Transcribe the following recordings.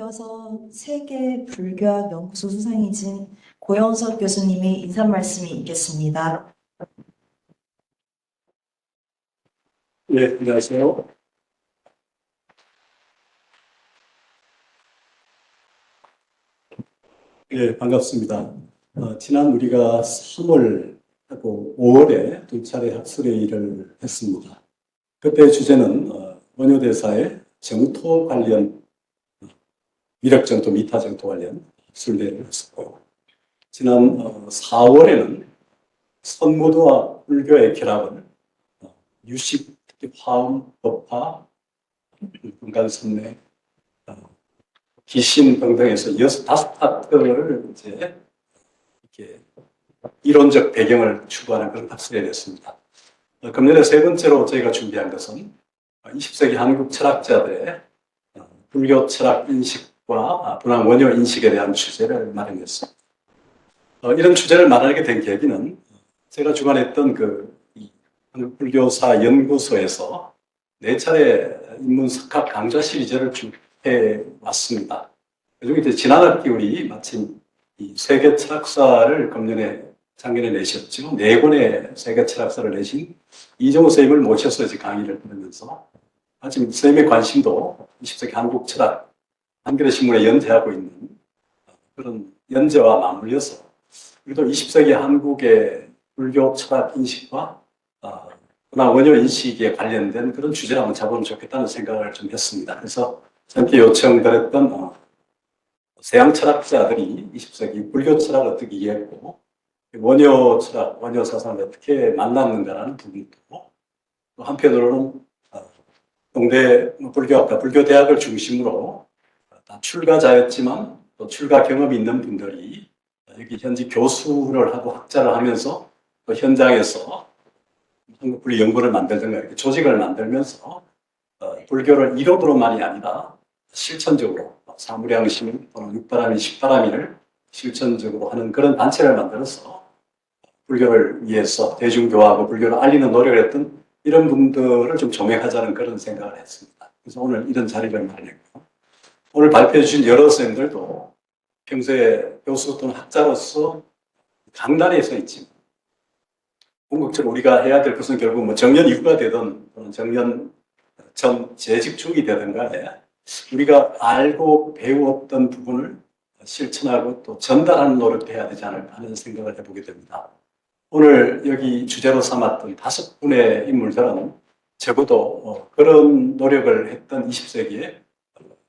이어서 세계 불교학 연구소 수상이신 고영석 교수님의 인사 말씀이 있겠습니다. 네, 안녕하세요. 네, 반갑습니다. 지난 우리가 3월하고 5월에 두 차례 학술회의를 했습니다. 그때 주제는 원효대사의 정토 관련, 미륵정토, 미타정토 관련 학술회의를 했었고, 지난 4월에는 선무도와 불교의 결합을 유식, 특히 화음, 법화, 금강선례, 기신 등등에서 5파트를 이제 이렇게 이론적 배경을 추구하는 그런 학술회를 했습니다. 금년에 세 번째로 저희가 준비한 것은 20세기 한국 철학자들의 불교 철학 인식과 분한 원효 인식에 대한 주제를 마련했습니다. 이런 주제를 마련하게 된 계기는 제가 주관했던 한국 불교사 연구소에서 4차례 인문 석학 강좌 시리즈를 해 왔습니다. 그중에 이제 지난 학기 우리 마침 이 세계 철학사를 작년에 내셨죠. 4권의 세계 철학사를 내신 이정우 선생님을 모셔서 이제 강의를 들으면서 마침 선생님의 관심도 20세기 한국 철학, 한겨레 신문에 연재하고 있는 그런 연재와 맞물려서 우리도 20세기 한국의 불교 철학 인식과 원효 인식에 관련된 그런 주제를 한번 잡으면 좋겠다는 생각을 좀 했습니다. 그래서 함께 요청드렸던 서양 철학자들이 20세기 불교 철학을 어떻게 이해했고 원효 철학, 원효 사상을 어떻게 만났는가라는 부분도 또 한편으로는 동대 불교학과 불교대학을 중심으로 다 출가자였지만 또 출가 경험이 있는 분들이 여기 현지 교수를 하고 학자를 하면서 또 현장에서 한국 불교 연구를 만들든가 이렇게 조직을 만들면서 불교를 이론으로만이 아니라 실천적으로 사무량심 또는 육바라밀, 십바라밀을 실천적으로 하는 그런 단체를 만들어서 불교를 위해서 대중교화하고 불교를 알리는 노력을 했던 이런 분들을 좀 조명하자는 그런 생각을 했습니다. 그래서 오늘 이런 자리를 마련했고, 오늘 발표해 주신 여러 선생님들도 평소에 교수 또는 학자로서 강단에 서 있지만 궁극적으로 우리가 해야 될 것은 결국 뭐 정년 이후가 되든 또는 정년 전 재직 중이 되든 간에 우리가 알고 배웠던 부분을 실천하고 또 전달하는 노력도 해야 되지 않을까 하는 생각을 해보게 됩니다. 오늘 여기 주제로 삼았던 5분의 인물들은 적어도 그런 노력을 했던 20세기의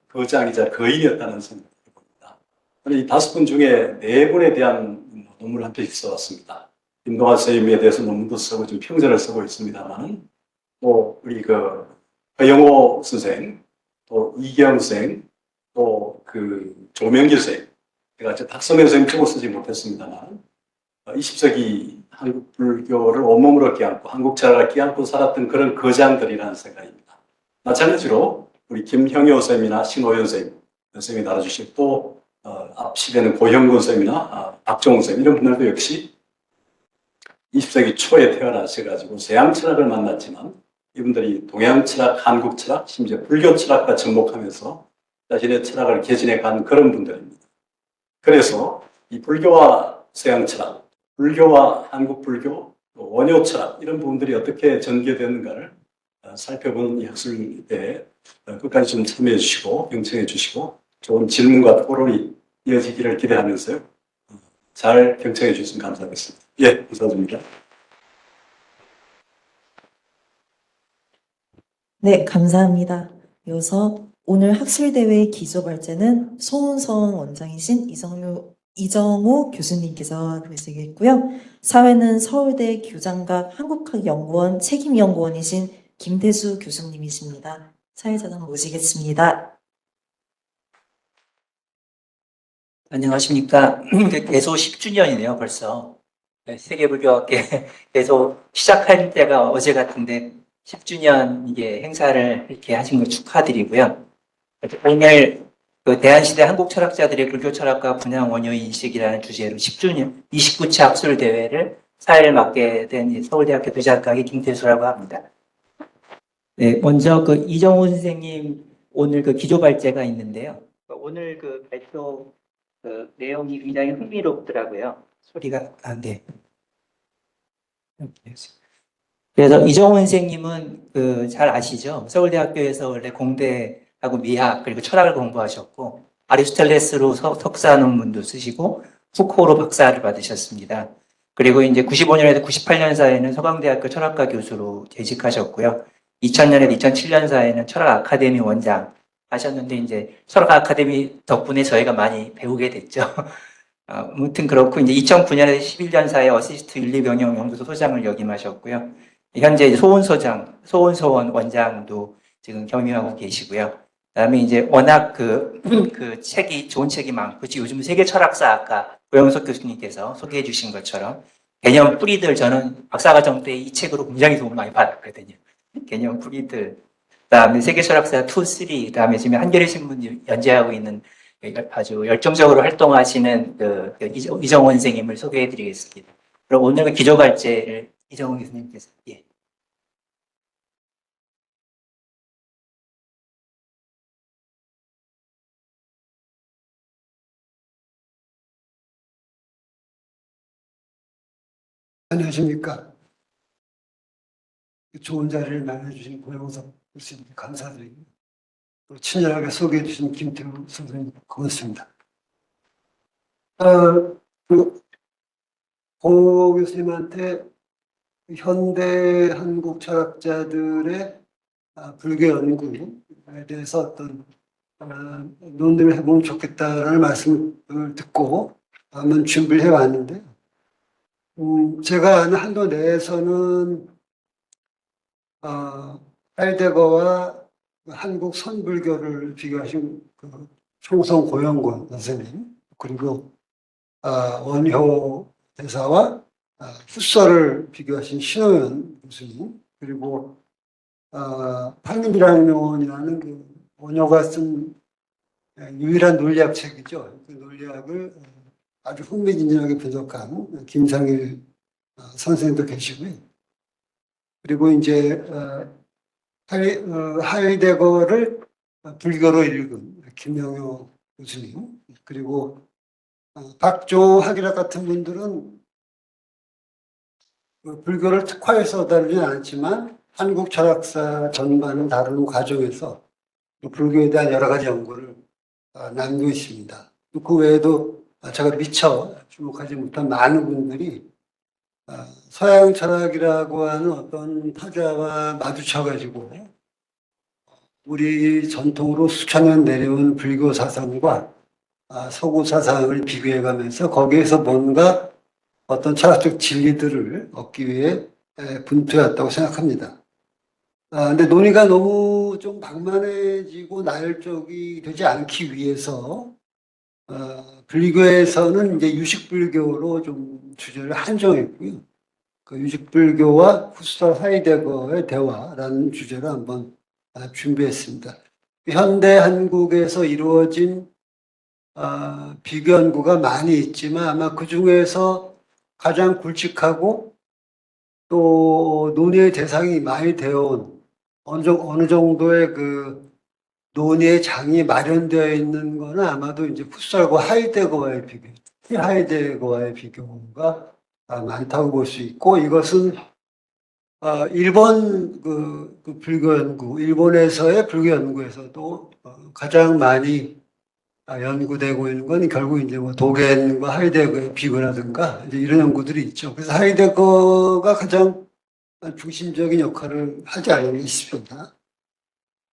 거장이자 거인이었다는 생각을 해봅니다. 이 5분 중에 4분에 대한 논문을 한 편씩 써왔습니다. 김동환 선생님에 대해서 논문도 쓰고 지금 평전을 쓰고 있습니다만 또 우리 허영호 선생, 또 이경 선생, 또 조명길 선생, 제가 박성현 선생님 쪽을 쓰지 못했습니다만 20세기 한국 불교를 온몸으로 끼안고 한국 철학을 끼안고 살았던 그런 거장들이라는 생각입니다. 마찬가지로 우리 김형효 선생님이나 신호연 선생님이 나눠주실 또 앞 시대는 고형근 선생님이나 박종훈 선생님 이런 분들도 역시 20세기 초에 태어나셔가지고 서양 철학을 만났지만 이분들이 동양 철학, 한국 철학, 심지어 불교 철학과 접목하면서 자신의 철학을 개진해 간 그런 분들입니다. 그래서 이 불교와 서양 철학, 불교와 한국 불교, 원효 철학 이런 부분들이 어떻게 전개되는가를 살펴보는 이 학술대에 끝까지 좀 참여해 주시고 경청해 주시고 좋은 질문과 토론이 이어지기를 기대하면서요. 잘 경청해 주셨으면 감사하겠습니다. 예, 감사드립니다. 네, 감사합니다. 이어서 오늘 학술대회 기조발제는 송은성 원장이신 이정우 교수님께서 하시겠고요. 사회는 서울대 교장각 한국학연구원 책임연구원이신 김태수 교수님이십니다. 사회자단 모시겠습니다. 안녕하십니까. 개소 10주년이네요, 벌써. 세계불교학계 개소 시작할 때가 어제 같은데 10주년 이게 행사를 이렇게 하신 거 축하드리고요. 오늘 대한시대 한국 철학자들의 불교 철학과 분양 원효 인식이라는 주제로 10주년 29차 학술 대회를 사회를 맡게 된 서울대학교 교장각의 김태수라고 합니다. 네, 먼저 이정훈 선생님 오늘 기조 발제가 있는데요. 오늘 그 발표 내용이 굉장히 흥미롭더라고요. 소리가 안 돼. 그래서 이정훈 선생님은 잘 아시죠? 서울대학교에서 원래 공대하고 미학 그리고 철학을 공부하셨고 아리스토텔레스로 석사 논문도 쓰시고 푸코로 박사를 받으셨습니다. 그리고 이제 95년에서 98년사에는 서강대학교 철학과 교수로 재직하셨고요. 2000년에서 2007년사에는 철학 아카데미 원장 하셨는데 이제 철학 아카데미 덕분에 저희가 많이 배우게 됐죠. 아무튼 그렇고 이제 2009년에서 11년사에 어시스트 윤리병영 연구소 소장을 역임하셨고요. 현재 이제 소원소원 원장도 지금 겸임하고 계시고요. 그다음에 이제 워낙 그 책이 좋은 책이 많고 요즘 세계 철학사 아까 고영석 교수님께서 소개해 주신 것처럼 개념 뿌리들 저는 박사과정 때 이 책으로 굉장히 도움을 많이 받았거든요. 개념 뿌리들. 그다음에 세계 철학사 2, 3. 그다음에 지금 한겨레 신문 연재하고 있는 아주 열정적으로 활동하시는 이정원 선생님을 소개해 드리겠습니다. 그럼 오늘은 기조갈제를 이정원 교수님께서 예. 안녕하십니까. 좋은 자리를 마련해주신 고영석 교수님 감사드리고 또 친절하게 소개해주신 김태우 선생님 고맙습니다. 고 교수님한테 현대 한국 철학자들의 불교 연구에 대해서 어떤 논의를 해보면 좋겠다라는 말씀을 듣고 한번 준비를 해왔는데 제가 아는 한도 내에서는 하이데거와 한국 선불교를 비교하신 총성 고영권 선생님 그리고 원효 대사와 풋설을 비교하신 신호연 교수님 그리고 판민비랑론이라는 원효가 쓴 유일한 논리학 책이죠. 그 논리학을 아주 흥미진진하게 분석한 김상일 선생님도 계시고요. 그리고 이제 하이데거를 불교로 읽은 김영효 교수님 그리고 박종학이라 같은 분들은 불교를 특화해서 다루지는 않지만 한국 철학사 전반을 다루는 과정에서 불교에 대한 여러 가지 연구를 남기고 있습니다. 그 외에도 제가 미처 주목하지 못한 많은 분들이 서양 철학이라고 하는 어떤 타자와 마주쳐가지고 우리 전통으로 수천 년 내려온 불교 사상과 서구 사상을 비교해가면서 거기에서 뭔가 어떤 철학적 진리들을 얻기 위해 분투해왔다고 생각합니다. 근데 논의가 너무 좀 방만해지고 나열적이 되지 않기 위해서 불교에서는 이제 유식불교로 좀 주제를 한정했고요. 그 유식불교와 후스터 하이데거의 대화라는 주제로 한번 준비했습니다. 현대 한국에서 이루어진 비교 연구가 많이 있지만 아마 그 중에서 가장 굵직하고 또 논의의 대상이 많이 되어온 어느 정도의 그 논의의 장이 마련되어 있는 거는 아마도 이제 풋살과 하이데거와의 비교, 하이데거와의 비교가 많다고 볼 수 있고 이것은 일본 그 불교 연구, 일본에서의 불교 연구에서도 가장 많이 연구되고 있는 건 결국 이제 뭐 도겐과 하이데거의 비교라든가 이제 이런 연구들이 있죠. 그래서 하이데거가 가장 중심적인 역할을 하지 않을까 싶습니다.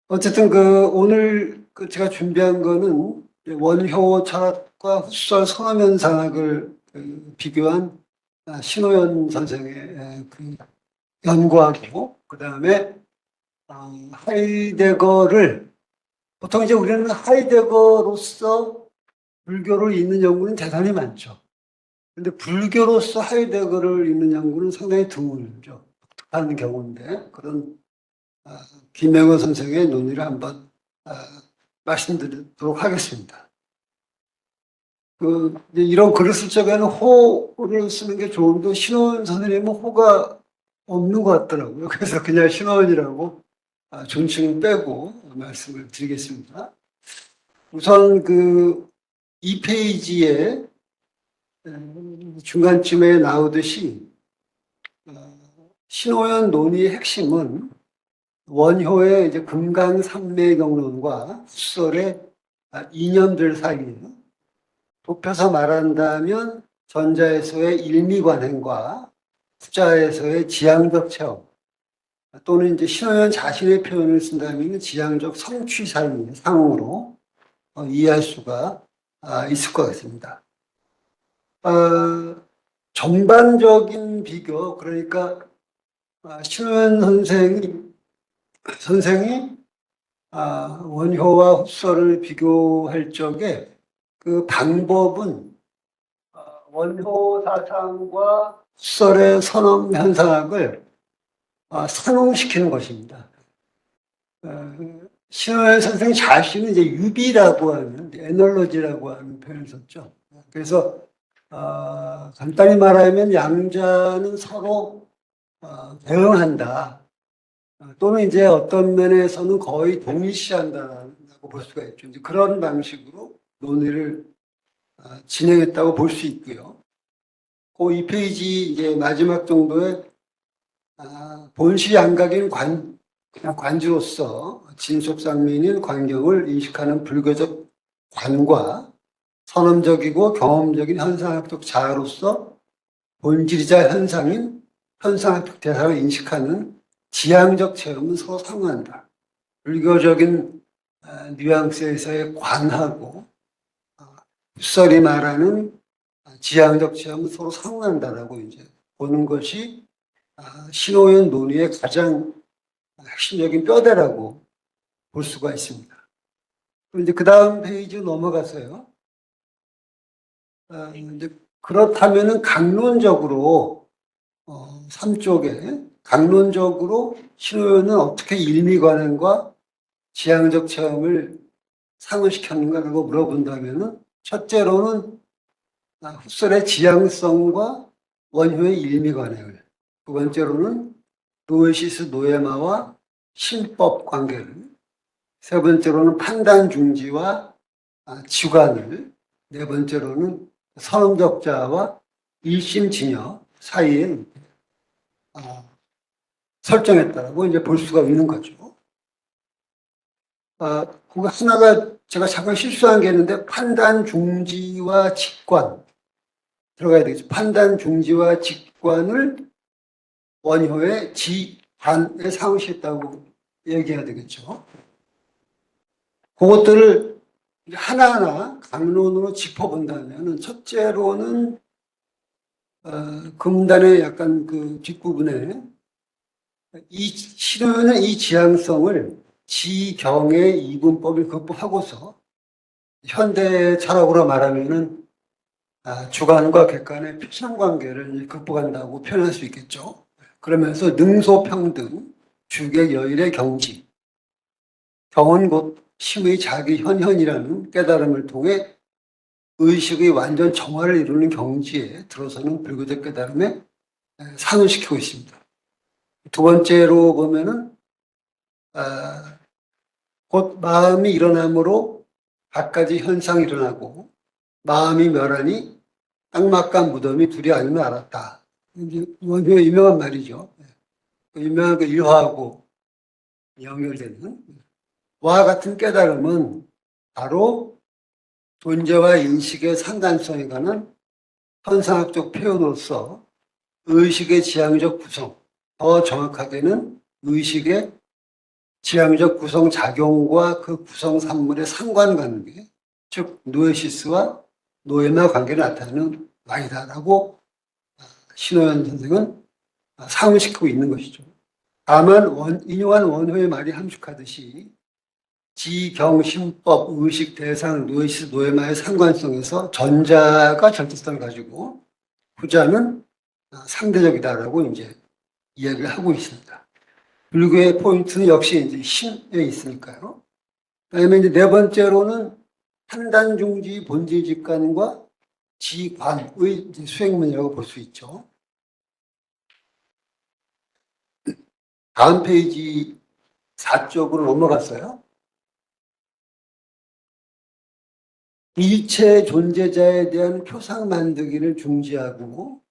어쨌든 오늘 제가 준비한 거는 원효 철학과 후설 선화면상학을 비교한 신호연 선생의 그 연구하고 그 다음에 하이데거를 보통 이제 우리는 하이데거로서 불교를 읽는 연구는 대단히 많죠. 근데 불교로서 하이데거를 읽는 연구는 상당히 드물죠. 독특한 경우인데 그런 김영호 선생의 논의를 한번 말씀드리도록 하겠습니다. 이제 이런 글을 쓸 적에는 호를 쓰는 게 좋은데 신호연 선생님은 호가 없는 것 같더라고요. 그래서 그냥 신호연이라고 존칭 빼고 말씀을 드리겠습니다. 우선 그 2페이지에 중간쯤에 나오듯이 신호연 논의의 핵심은 원효의 이제 금강산매경론과 후설의 이념들 사이에요. 좁혀서 말한다면 전자에서의 일미관행과 후자에서의 지향적 체험 또는 이제 신호연 자신의 표현을 쓴다면 지향적 성취 삶의 상으로 이해할 수가 있을 것 같습니다. 전반적인 비교, 그러니까 신호연 선생이 원효와 후설을 비교할 적에 그 방법은 원효 사상과 후설의 선언 현상학을 상응시키는 것입니다. 신호연 선생 자신은 이제 유비라고 하는, 에놀로지라고 하는 표현을 썼죠. 그래서 간단히 말하면 양자는 서로 대응한다. 또는 이제 어떤 면에서는 거의 동일시한다고 볼 수가 있죠. 이제 그런 방식으로 논의를 진행했다고 볼 수 있고요. 그 2페이지 이제 마지막 정도에 본시 양각인 그냥 관주로서 진속상민인 광경을 인식하는 불교적 관과 선언적이고 경험적인 현상학적 자아로서 본질이자 현상인 현상학적 대상을 인식하는 지향적 체험은 서로 상호한다. 불교적인 뉘앙스에서의 관하고 후설이 말하는 지향적 체험은 서로 상호한다라고 이제 보는 것이 신호연 논의의 가장 핵심적인 뼈대라고 볼 수가 있습니다. 이제 그 다음 페이지 넘어가서요. 이제 그렇다면은 강론적으로 3쪽에 강론적으로 신호연은 어떻게 일미관행과 지향적 체험을 상응시켰는가라고 물어본다면은 첫째로는 후설의 지향성과 원효의 일미관행을, 두 번째로는 노에시스 노에마와 신법 관계를, 세 번째로는 판단 중지와 지관을, 네 번째로는 선음적자와 일심진여 사이에 설정했다라고 이제 볼 수가 있는 거죠. 그거 하나가 제가 잠깐 실수한 게 있는데 판단 중지와 직관 들어가야 되겠죠. 판단 중지와 직관을 원효의 지관에 상응시했다고 얘기해야 되겠죠. 그것들을 하나하나 강론으로 짚어본다면 첫째로는 금단의 약간 그 뒷부분에 신호는 이 지향성을 지경의 이분법을 극복하고서 현대 철학으로 말하면은 주관과 객관의 표상관계를 극복한다고 표현할 수 있겠죠. 그러면서 능소평등, 주객 여일의 경지, 경은 곧 심의 자기 현현이라는 깨달음을 통해 의식의 완전 정화를 이루는 경지에 들어서는 불교적 깨달음에 상응시키고 있습니다. 두 번째로 보면은 곧 마음이 일어남으로 갖가지 현상이 일어나고 마음이 멸하니 땅막과 무덤이 둘이 아니면 알았다. 이제 원효의 유명한 말이죠. 유명한 그 일화하고 연결되는 와 같은 깨달음은 바로 존재와 인식의 상관성에 관한 현상학적 표현으로서 의식의 지향적 구성, 더 정확하게는 의식의 지향적 구성 작용과 그 구성 산물의 상관관계, 즉 노에시스와 노에마 관계를 나타내는 말이다라고 신호연 선생은 상응시키고 있는 것이죠. 다만 인용한 원효의 말이 함축하듯이 지경심법, 의식, 대상, 노에시스, 노에마의 상관성에서 전자가 절대성을 가지고 후자는 상대적이다라고 이제 이야기를 하고 있습니다. 불교의 포인트는 역시 이제 신에 있으니까요. 그다음에 이제 네 번째로는 판단 중지 본질 직관과 지관의 수행문이라고 볼 수 있죠. 다음 페이지 4쪽으로 넘어갔어요. 일체 존재자에 대한 표상 만들기를 중지하고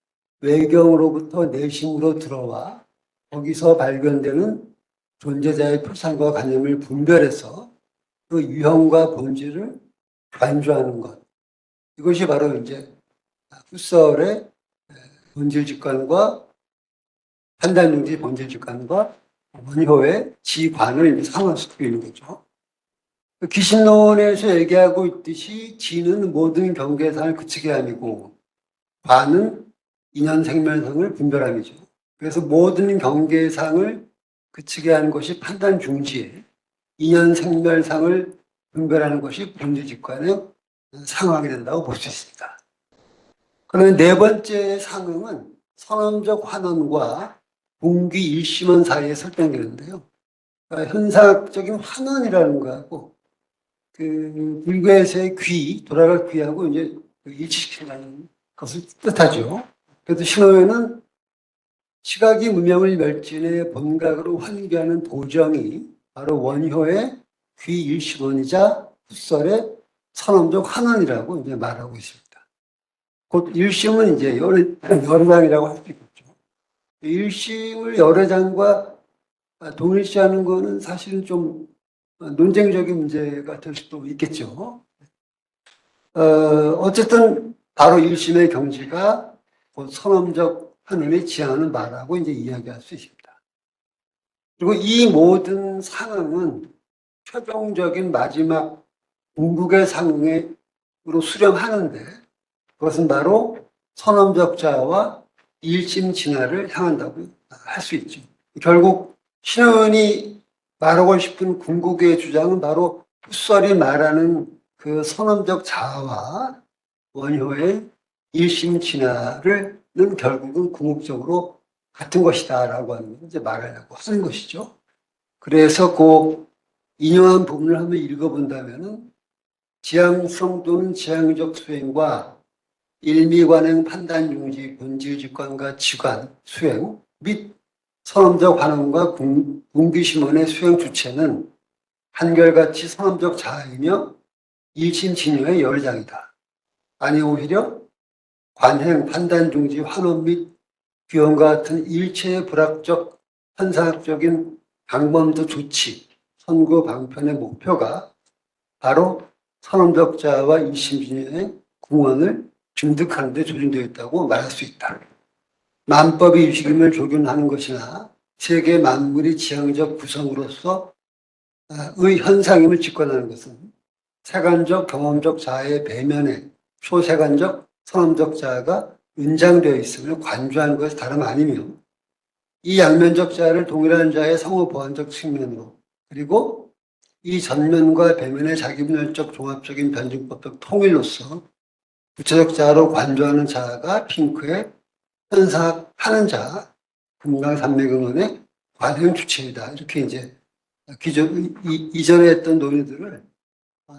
외경으로부터 내심으로 들어와 거기서 발견되는 존재자의 표상과 관념을 분별해서 그 유형과 본질을 관조하는 것. 이것이 바로 이제 푸설의 본질직관과 판단중지 본질직관과 원효의 지관을 이제 상호시키고 있는 거죠. 기신론에서 얘기하고 있듯이 지는 모든 경계상을 그치게 함이고 관은 인연생멸성을 분별함이죠. 그래서 모든 경계상을 그치게 하는 것이 판단중지에 인연생멸상을 분별하는 것이 본질직관의 상황이 된다고 볼 수 있습니다. 그러면 네 번째 상응은 선언적 환원과 공기 일심원 사이에 설정되는데요. 그러니까 현상적인 환원이라는 거하고 그 불교에서의 귀, 돌아갈 귀하고 이제 일치시킨다는 것을 뜻하죠. 그래서 신호에는 시각이 무명을 멸진해 본각으로 환기하는 도정이 바로 원효의 귀 일심원이자 풋설의 선언적 환원이라고 이제 말하고 있습니다. 곧 일심은 이제 열애장이라고 할 수 있겠죠. 일심을 열애장과 동일시하는 거는 사실은 좀 논쟁적인 문제가 될 수도 있겠죠. 어쨌든 바로 일심의 경지가 곧 선언적 환원에 지향하는 바라고 이제 이야기할 수 있습니다. 그리고 이 모든 상황은 최종적인 마지막 궁극의 상응으로 수렴하는데 그것은 바로 선언적 자아와 일심 진화를 향한다고 할 수 있죠. 결국 신원이 말하고 싶은 궁극의 주장은 바로 풋설이 말하는 그 선언적 자아와 원효의 일심 진화를 결국은 궁극적으로 같은 것이다라고 하는 걸 이제 말하려고 하는 것이죠. 그래서 그 인용한 부분을 한번 읽어본다면은 지향성 또는 지향적 수행과 일미관행 판단중지 본질직관과 지관 수행 및 선언적 환원과 궁기심원의 수행 주체는 한결같이 선언적 자아이며 일심진효의 열장이다. 아니 오히려 관행 판단중지 환원 및 규형과 같은 일체의 불합적 현상학적인 방법도 조치 선구 방편의 목표가 바로 선언적 자아와 일심진효의 궁원을 증득하는 데 조준되어 있다고 말할 수 있다. 만법이 유식임을 조균하는 것이나 세계 만물이 지향적 구성으로서 의 현상임을 직관하는 것은 세간적 경험적 자아의 배면에 초세간적 선언적 자아가 은장되어 있음을 관조하는 것이 다름 아니며 이 양면적 자아를 동일한 자의 성호 보완적 측면으로 그리고 이 전면과 배면의 자기분열적 종합적인 변증법적 통일로서 구체적 자아로 관조하는 자아가 핑크의 현상하는 자, 금강산맥응원의 관행 주체이다. 이렇게 이제 이전에 했던 논의들을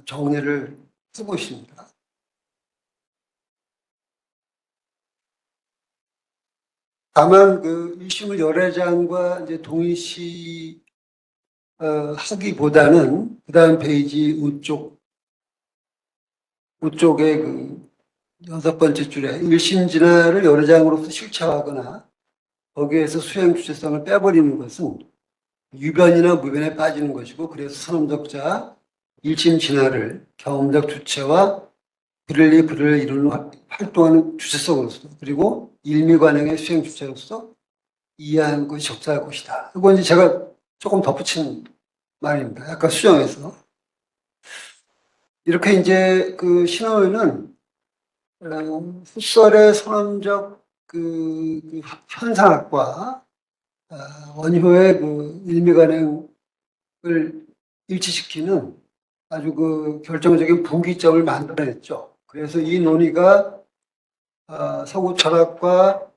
정리를 쓰고 있습니다. 다만 그 일심을 열애장과 이제 동일시 하기보다는 그 다음 페이지 우쪽에 그 6번째 줄에 일심진화를 열애장으로서 실체화하거나 거기에서 수행 주체성을 빼버리는 것은 유변이나 무변에 빠지는 것이고 그래서 선언적 일심진화를 경험적 주체와 불을 이루는 활동하는 주체성으로서 그리고 일미관행의 수행 주체로서 이해하는 것이 적절할 것이다. 이건 이제 제가 조금 덧붙인 말입니다. 약간 수정해서. 이렇게 이제 그 신호에는 풋설의 선언적 그 현상학과 원효의 그 일미관행을 일치시키는 아주 그 결정적인 분기점을 만들어냈죠. 그래서 이 논의가 서구 철학과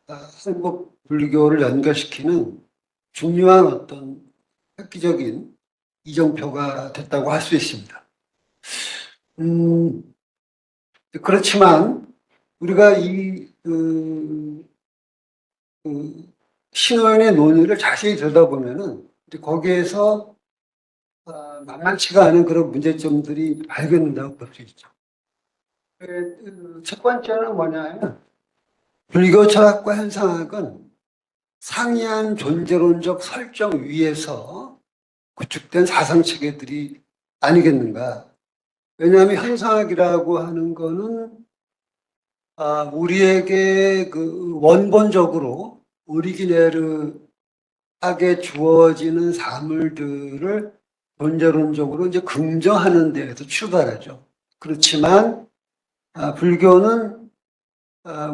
한국 불교를 연결시키는 중요한 어떤 획기적인 이정표가 됐다고 할 수 있습니다. 그렇지만 우리가 이 신호연의 논의를 자세히 들여다보면은 거기에서 만만치가 않은 그런 문제점들이 발견된다고 볼 수 있죠. 첫 번째는 뭐냐면 불교 철학과 현상학은 상이한 존재론적 설정 위에서 구축된 사상 체계들이 아니겠는가. 왜냐하면 현상학이라고 하는 거는 우리에게 그 원본적으로 오리지널하게 주어지는 사물들을 존재론적으로 이제 긍정하는 데에서 출발하죠. 그렇지만 불교는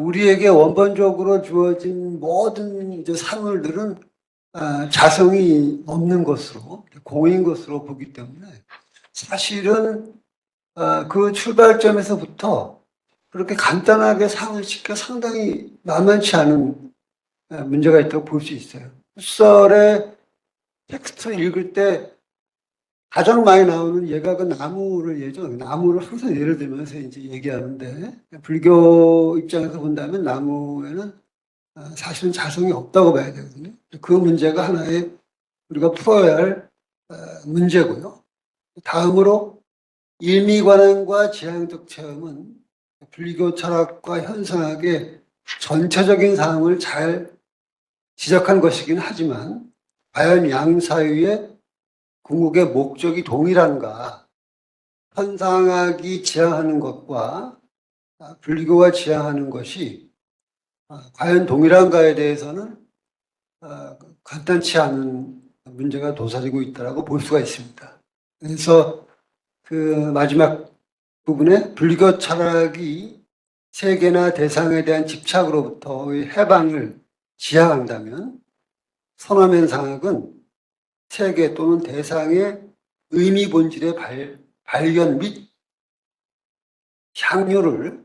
우리에게 원본적으로 주어진 모든 이제 사물들은 자성이 없는 것으로 공인 것으로 보기 때문에 사실은 그 출발점에서부터 그렇게 간단하게 상을 상당히 만만치 않은 문제가 있다고 볼 수 있어요. 헛설의 텍스트 읽을 때 가장 많이 나오는 예가 그 나무를 예죠. 나무를 항상 예를 들면서 이제 얘기하는데 불교 입장에서 본다면 나무에는 사실은 자성이 없다고 봐야 되거든요. 그 문제가 하나의 우리가 풀어야 할 문제고요. 다음으로 일미관행과 지향적 체험은 불교 철학과 현상학의 전체적인 사항을 잘 지적한 것이긴 하지만 과연 양 사이의 궁극의 목적이 동일한가? 현상학이 지향하는 것과 불교가 지향하는 것이 과연 동일한가에 대해서는 간단치 않은 문제가 도사리고 있다고 볼 수가 있습니다. 그래서 그 마지막 부분에 불교 철학이 세계나 대상에 대한 집착으로부터의 해방을 지향한다면 선화면상학은 세계 또는 대상의 의미 본질의 발견 및 향유를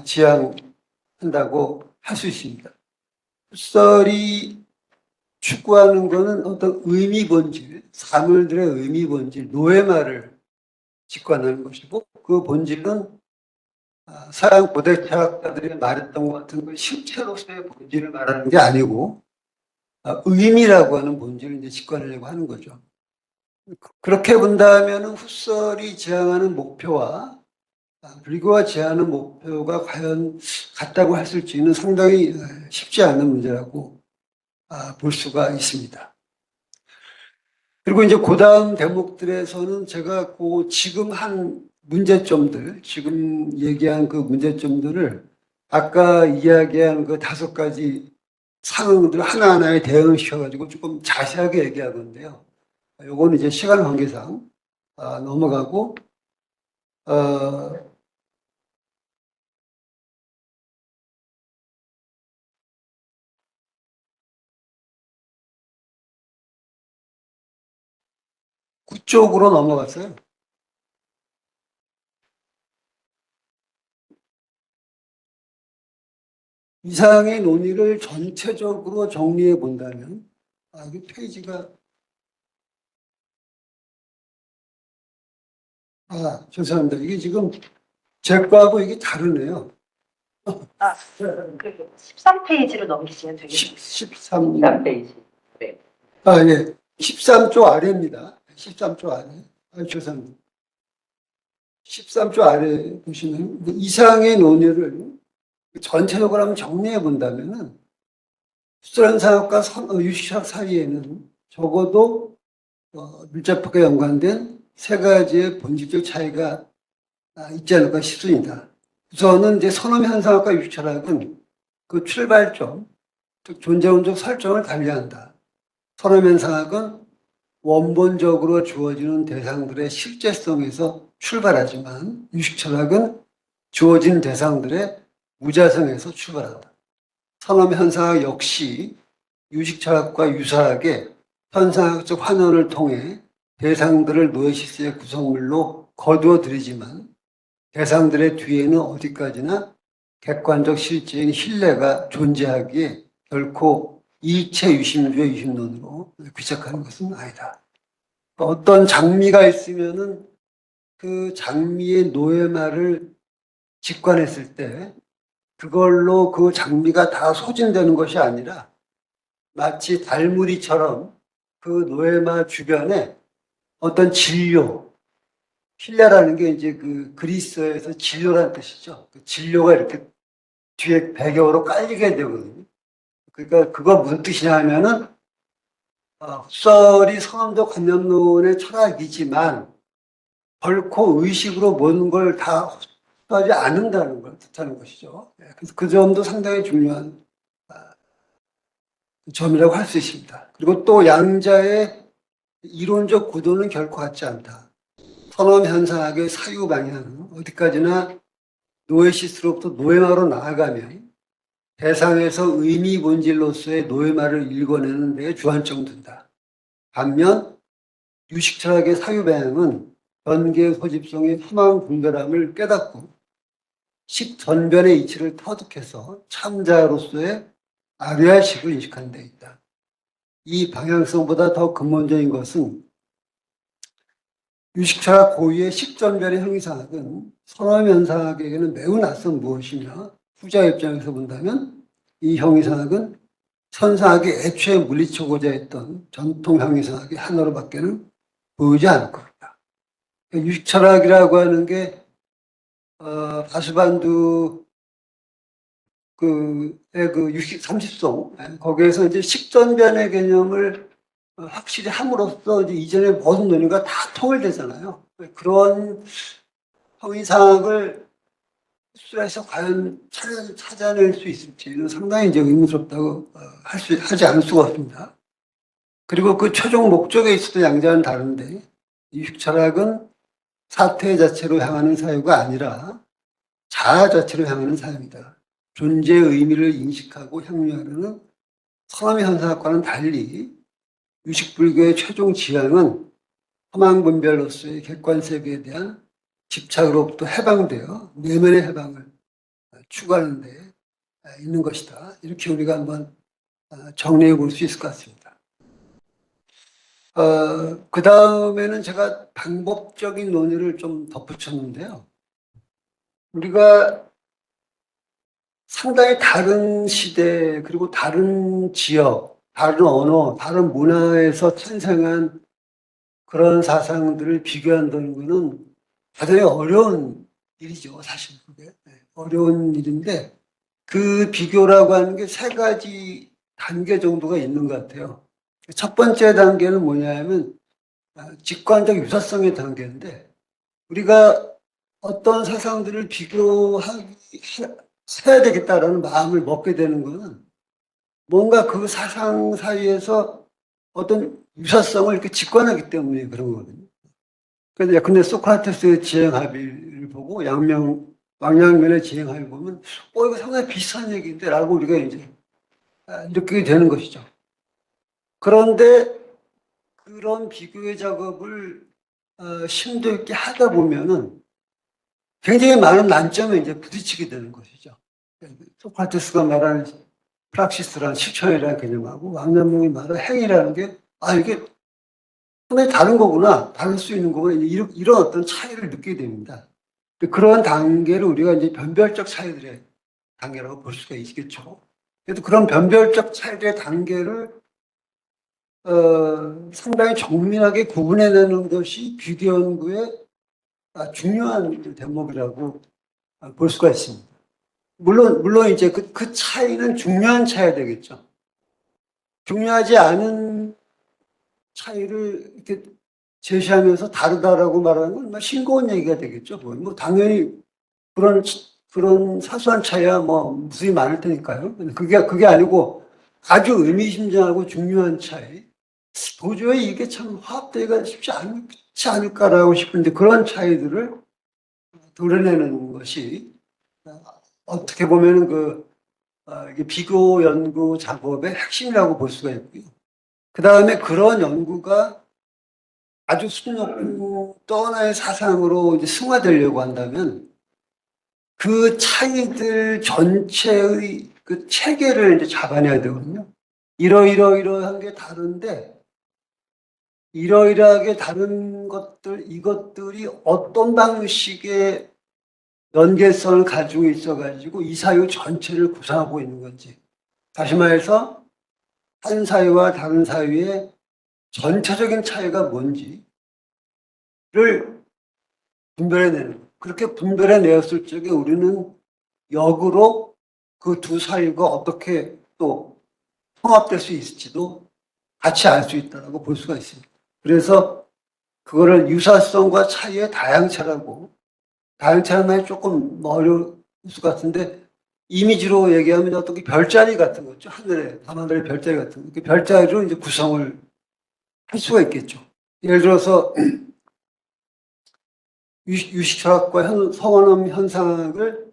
지향한다고 할 수 있습니다. 헛설이 추구하는 것은 어떤 의미 본질, 사물들의 의미 본질, 노예말을 직관하는 것이고 그 본질은 서양 고대 철학자들이 말했던 것 같은 그 실체로서의 본질을 말하는 게 아니고 의미라고 하는 본질을 이제 직관하려고 하는 거죠. 그렇게 본다면 헛설이 지향하는 목표와 불교가 지향하는 목표가 과연 같다고 했을지는 상당히 쉽지 않은 문제라고 볼 수가 있습니다. 그리고 이제 그 다음 대목들에서는 제가 그 지금 한 문제점들, 지금 얘기한 그 문제점들을 아까 이야기한 그 5가지 상황들 하나하나에 대응시켜가지고 조금 자세하게 얘기할 건데요. 요거는 이제 시간 관계상 넘어가고, 그쪽으로 넘어갔어요. 이상의 논의를 전체적으로 정리해 본다면, 이 페이지가, 죄송합니다. 이게 지금 제 거하고 이게 다르네요. 13페이지로 넘기시면 되겠습니다. 13. 13페이지. 네. 예. 13조 아래입니다. 13조 아래. 죄송합니다. 13조 아래 보시면 이상의 논의를 전체적으로 한번 정리해 본다면은 수란사학과 유식학 사이에는 적어도 밀접하게 연관된 3가지의 본질적 차이가 있지 않을까 싶습니다. 우선은 이제 선험현상학과 유식철학은 그 출발점, 즉 존재론적 설정을 달리한다. 선험현상학은 원본적으로 주어지는 대상들의 실제성에서 출발하지만 유식철학은 주어진 대상들의 무자성에서 출발한다. 선험현상학 역시 유식철학과 유사하게 현상학적 환원을 통해 대상들을 노에시스의 구성물로 거두어 들이지만 대상들의 뒤에는 어디까지나 객관적 실제인 신뢰가 존재하기에 결코 일체 유심주의 유심론으로 귀착하는 것은 아니다. 어떤 장미가 있으면은 그 장미의 노예말을 직관했을 때 그걸로 그 장미가 다 소진되는 것이 아니라 마치 달무리처럼 그 노예말 주변에 어떤 진료, 필레라는 게 이제 그 그리스어에서 진료라는 뜻이죠. 그 진료가 이렇게 뒤에 배경으로 깔리게 되거든요. 그러니까 그거 무슨 뜻이냐 하면은 헛설이 성험적 관념론의 철학이지만 결코 의식으로 모든 걸 다 헛설하지 않는다는 걸 뜻하는 것이죠. 예, 그래서 그 점도 상당히 중요한 점이라고 할 수 있습니다. 그리고 또 양자의 이론적 구도는 결코 같지 않다. 선언 현상학의 사유 방향은 어디까지나 노에시스로부터 노에마로 나아가면 대상에서 의미 본질로서의 노에마를 읽어내는 데에 주안점 둔다. 반면 유식 철학의 사유 방향은 전개 소집성의 희망 분별함을 깨닫고 식전변의 이치를 터득해서 참자로서의 아리아식을 인식하는 데 있다. 이 방향성보다 더 근본적인 것은 유식철학 고유의 식전변의 형이상학은 선화면상학에게는 매우 낯선 무엇이냐, 후자 입장에서 본다면 이 형이상학은 선상학이 애초에 물리쳐고자 했던 전통 형이상학의 하나로밖에는 보이지 않을 겁니다. 유식철학이라고 하는 게 바수반두 그 유식 30송 거기에서 이제 식전변의 개념을 확실히 함으로써 이제 이전의 모든 논의가 다 통일되잖아요. 그런 형이상학을 흡수해서 과연 찾아낼 수 있을지는 상당히 이제 의문스럽다고 하지 않을 수가 없습니다. 그리고 그 최종 목적에 있어도 양자는 다른데 유식철학은 사태 자체로 향하는 사유가 아니라 자아 자체로 향하는 사유입니다. 존재의 의미를 인식하고 향유하려는 선함의 현상학과는 달리 유식불교의 최종 지향은 허망분별로서의 객관세계에 대한 집착으로부터 해방되어 내면의 해방을 추구하는 데 있는 것이다. 이렇게 우리가 한번 정리해 볼 수 있을 것 같습니다. 그 다음에는 제가 방법적인 논의를 좀 덧붙였는데요. 우리가 상당히 다른 시대, 그리고 다른 지역, 다른 언어, 다른 문화에서 탄생한 그런 사상들을 비교한다는 것은 대단히 어려운 일이죠, 사실 그게. 어려운 일인데, 그 비교라고 하는 게 세 가지 단계 정도가 있는 것 같아요. 첫 번째 단계는 뭐냐면, 직관적 유사성의 단계인데, 우리가 어떤 사상들을 해야 되겠다라는 마음을 먹게 되는 것은 뭔가 그 사상 사이에서 어떤 유사성을 이렇게 직관하기 때문에 그런 거거든요. 그런데 근데 소크라테스의 지행합의를 보고 왕양면의 지행합의를 보면 이거 상당히 비슷한 얘기인데 라고 우리가 이제 느끼게 되는 것이죠. 그런데 그런 비교의 작업을 심도 있게 하다 보면은 굉장히 많은 난점에 이제 부딪히게 되는 것이죠. 소크라테스가 말하는 프락시스라는 실천이라는 개념하고 왕阳明이 말하는 행위라는 게 이게 상당히 다른 거구나, 다를 수 있는 거구나, 이런 어떤 차이를 느끼게 됩니다. 그런 단계를 우리가 이제 변별적 차이들의 단계라고 볼 수가 있겠죠. 그래도 그런 변별적 차이들의 단계를 상당히 정밀하게 구분해내는 것이 비교 연구의 중요한 대목이라고 볼 수가 있습니다. 물론 이제 그 차이는 중요한 차이가 되겠죠. 중요하지 않은 차이를 이렇게 제시하면서 다르다라고 말하는 건 싱거운 얘기가 되겠죠. 뭐 당연히 그런 사소한 차이야 뭐 무수히 많을 테니까요. 그게 아니고 아주 의미심장하고 중요한 차이. 도저히 이게 참 화합되기가 쉽지 않지 않을까라고 싶은데 그런 차이들을 도려내는 것이 어떻게 보면은 이게 비교 연구 작업의 핵심이라고 볼 수가 있고요. 그 다음에 그런 연구가 아주 수놓고 또 하나의 사상으로 이제 승화되려고 한다면 그 차이들 전체의 그 체계를 이제 잡아내야 되거든요. 이러한 게 다른데 이러이러하게 다른 이것들이 어떤 방식의 연계성을 가지고 있어가지고 이 사유 전체를 구성하고 있는 건지. 다시 말해서 한 사유와 다른 사유의 전체적인 차이가 뭔지를 분별해내는 거. 그렇게 분별해내었을 적에 우리는 역으로 그 두 사유가 어떻게 또 통합될 수 있을지도 같이 알 수 있다고 볼 수가 있습니다. 그래서 그거를 유사성과 차이의 다양차라고, 다양차는 조금 어려울 것 같은데, 이미지로 얘기하면 어떤 별자리 같은 거죠. 하늘에, 밤하늘의 별자리 같은 거. 그 별자리로 이제 구성을 할 수가 있겠죠. 예를 들어서 유식철학과 성원음 현상을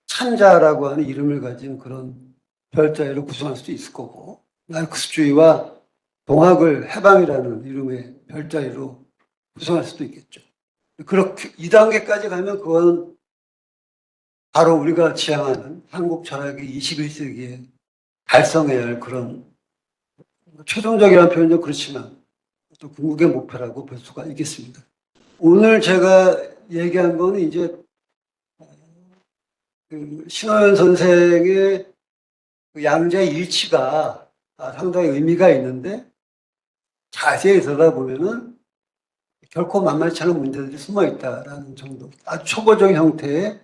찬자라고 하는 이름을 가진 그런 별자리로 구성할 수도 있을 거고, 마르크스주의와 동학을 해방이라는 이름의 별자리로 구성할 수도 있겠죠. 그렇게 2단계까지 가면 그건 바로 우리가 지향하는 한국 철학의 21세기에 달성해야 할 그런 최종적이라는 표현은 그렇지만 또 궁극의 목표라고 볼 수가 있겠습니다. 오늘 제가 얘기한 거는 이제 그 신호연 선생의 그 양자의 일치가 상당히 의미가 있는데 자세히 들여다보면은 결코 만만치 않은 문제들이 숨어 있다라는 정도, 아주 초보적 형태의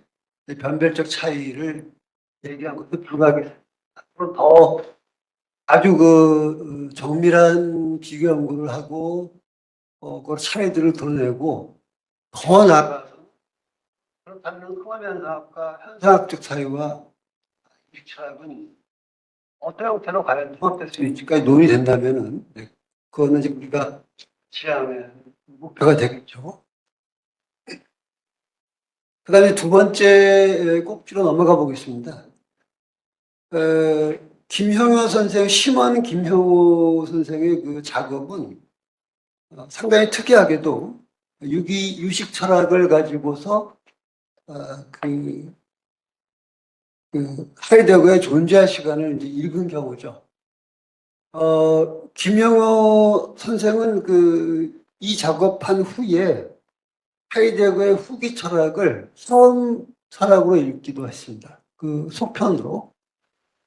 변별적 차이를 얘기한 것도 불가하겠습니다. 앞으로 더 아주 그 정밀한 비교 연구를 하고 그 차이들을 드러내고 더 나아가서 그렇다면 통합현상학과 현상학적 차이와 일치학은 어떤 형태로 과연 통합될 수 있을지까지 논의된다면은 그거는 이제 우리가 지향의 목표가 되겠죠. 그 다음에 두 번째 꼭지로 넘어가 보겠습니다. 김형호 선생, 심원 김형호 선생의 그 작업은 상당히 특이하게도 유식 철학을 가지고서 하이데거의 존재할 시간을 이제 읽은 경우죠. 김형호 선생은 이 작업한 후에 하이데거의 후기 철학을 처음 철학으로 읽기도 했습니다. 그 속편으로.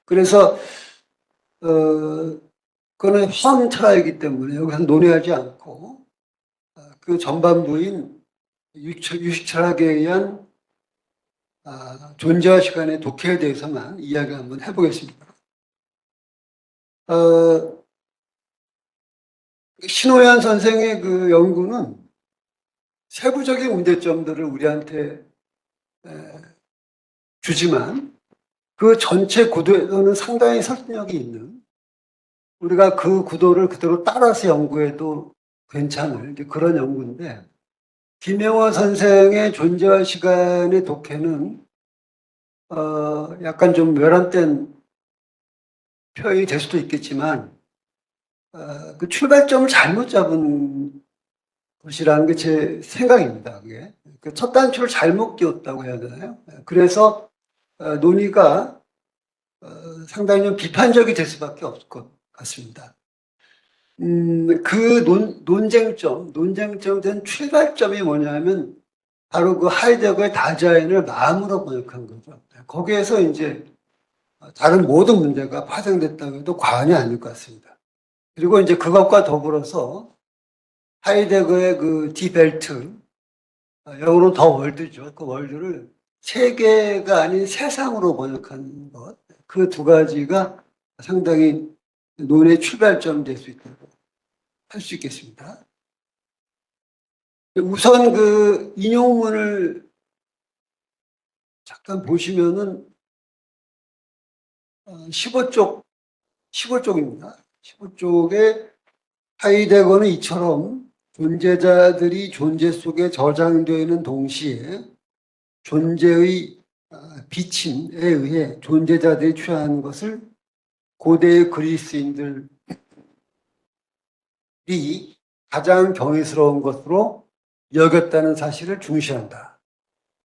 그래서 그거는 현 철학이기 때문에 여기서 논의하지 않고 그 전반부인 유식 철학에 의한 존재와 시간의 독해에 대해서만 이야기 한번 해보겠습니다. 신호연 선생의 그 연구는 세부적인 문제점들을 우리한테 주지만 그 전체 구도에서는 상당히 설득력이 있는, 우리가 그 구도를 그대로 따라서 연구해도 괜찮을 그런 연구인데, 김영호 선생의 존재와 시간의 독해는 약간 좀 외람된 표현이 될 수도 있겠지만 그 출발점을 잘못 잡은 것이라는 게 제 생각입니다. 그게 그 첫 단추를 잘못 끼웠다고 해야 되나요? 그래서 논의가 상당히 좀 비판적이 될 수밖에 없을 것 같습니다. 그 논쟁점 된 출발점이 뭐냐면 바로 그 하이데거의 다자인을 마음으로 번역한 거죠. 거기에서 이제 다른 모든 문제가 파생됐다고 해도 과언이 아닐 것 같습니다. 그리고 이제 그것과 더불어서 하이데거의 그 디벨트, 영어로 더 월드죠. 그 월드를 세계가 아닌 세상으로 번역한 것, 그 두 가지가 상당히 논의 출발점 될 수 있다고 할 수 있겠습니다. 우선 그 인용문을 잠깐 보시면은 15쪽입니다. 15쪽에 하이데거는 이처럼 존재자들이 존재 속에 저장되어 있는 동시에 존재의 비침에 의해 존재자들이 취하는 것을 고대의 그리스인들이 가장 경이스러운 것으로 여겼다는 사실을 중시한다.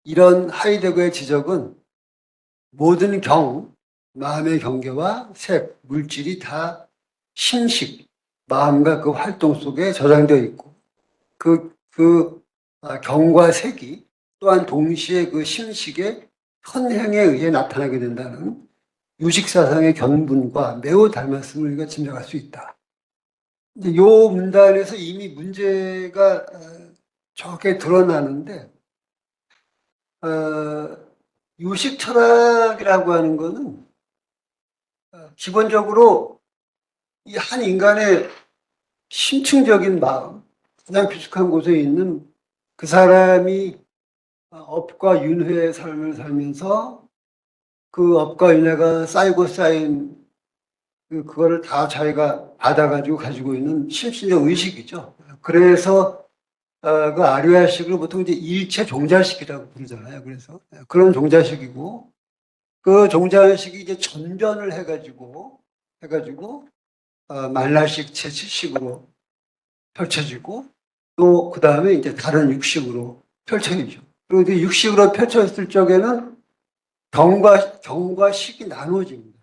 이런 하이데거의 지적은 모든 마음의 경계와 색, 물질이 다 심식, 마음과 그 활동 속에 저장되어 있고 경과 색이 또한 동시에 그 심식의 현행에 의해 나타나게 된다는 유식사상의 견분과 매우 닮았음을 우리가 짐작할 수 있다. 이 문단에서 이미 문제가 정확하게 드러나는데 유식 철학이라고 하는 거는 기본적으로 이 한 인간의 심층적인 마음, 가장 비숙한 곳에 있는 그 사람이 업과 윤회의 삶을 살면서 그 업과 윤회가 쌓이고 쌓인 그거를 다 자기가 받아가지고 가지고 있는 심신적 의식이죠. 그래서 그 아류아식을 보통 이제 일체 종자식이라고 부르잖아요. 그래서 그런 종자식이고 그 종자식이 이제 전변을 해가지고 만라식, 채치식으로 펼쳐지고 또 그 다음에 이제 다른 육식으로 펼쳐지죠. 그리고 이제 육식으로 펼쳐졌을 적에는 경과 식이 나눠집니다.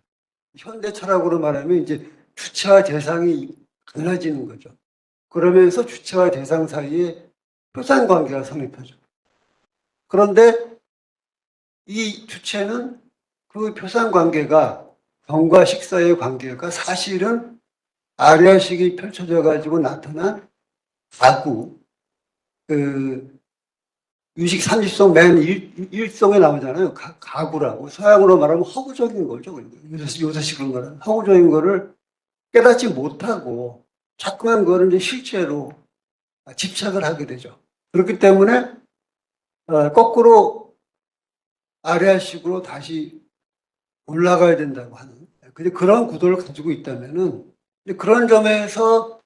현대 철학으로 말하면 이제 주체와 대상이 갈라지는 거죠. 그러면서 주체와 대상 사이에 표산 관계가 성립하죠. 그런데 이 주체는 그 표산 관계가 경과 식사의 관계가 사실은 아리아식이 펼쳐져 가지고 나타난 가구, 유식 30송 맨 1송에 나오잖아요. 가구라고. 서양으로 말하면 허구적인 거죠. 요새식으로 말하면 허구적인 거를 깨닫지 못하고 자꾸만 그거를 이제 실제로 집착을 하게 되죠. 그렇기 때문에 거꾸로 아리아식으로 다시 올라가야 된다고 하는 그런 구도를 가지고 있다면은 그런 점에서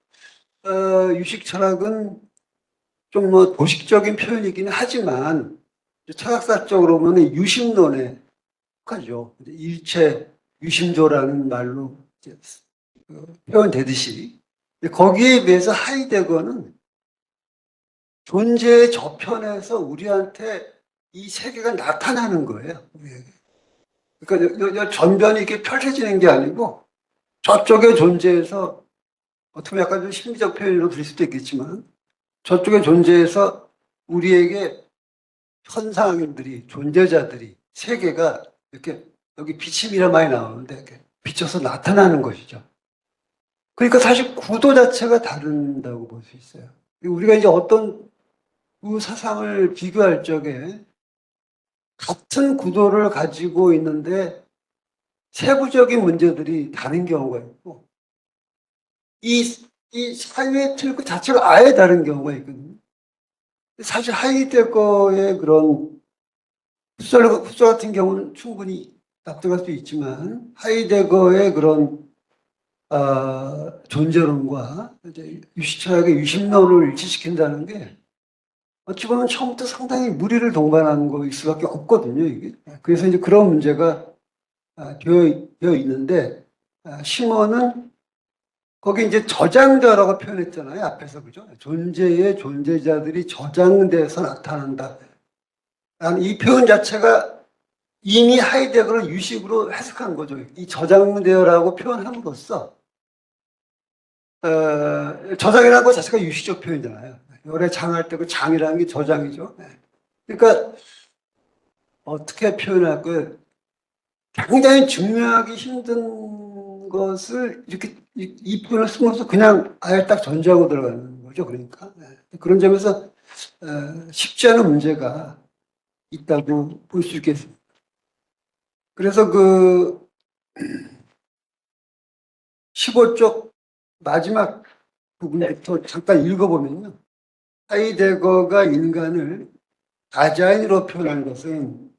유식 철학은 좀 뭐 도식적인 표현이기는 하지만 철학사적으로 보면 유심론에 속하죠. 일체 유심조라는 말로 표현되듯이 거기에 비해서 하이데거는 존재의 저편에서 우리한테 이 세계가 나타나는 거예요. 그러니까 전변이 이렇게 펼쳐지는 게 아니고 저쪽의 존재에서 어떻게 보면 약간 좀 심리적 표현으로 들릴 수도 있겠지만 저쪽의 존재에서 우리에게 현상들이 존재자들이 세계가 이렇게 여기 비침이라 많이 나오는데 이렇게 비쳐서 나타나는 것이죠. 그러니까 사실 구도 자체가 다른다고 볼 수 있어요. 우리가 이제 어떤 사상을 비교할 적에 같은 구도를 가지고 있는데 세부적인 문제들이 다른 경우가 있고 이 사유의 틀 그 자체가 아예 다른 경우가 있거든요. 사실 하이데거의 그런 흡설 같은 경우는 충분히 납득할 수 있지만 하이데거의 그런 존재론과 이제 유식철학의 유심론을 일치시킨다는 게 어찌 보면 처음부터 상당히 무리를 동반하는 거일 수밖에 없거든요, 이게. 그래서 이제 그런 문제가 되어 있는데 시몬은 거기 이제 저장자라고 표현했잖아요. 앞에서. 그죠? 존재의 존재자들이 저장돼서 나타난다. 이 표현 자체가 이미 하이데거를 유식으로 해석한 거죠. 이 저장되어라고 표현함으로써, 저장이라는 것 자체가 유식적 표현이잖아요. 열에 장할 때 그 장이라는 게 저장이죠. 그러니까, 어떻게 표현할까요? 굉장히 증명하기 힘든 것을 이렇게 이 표현을 쓰면서 그냥 아예 딱 전제하고 들어가는 거죠. 그러니까 그런 점에서 쉽지 않은 문제가 있다고 볼 수 있겠습니다. 그래서 그 15쪽 마지막 부분부터 잠깐 읽어보면요. 하이데거가 인간을 다자인으로 표현한 것은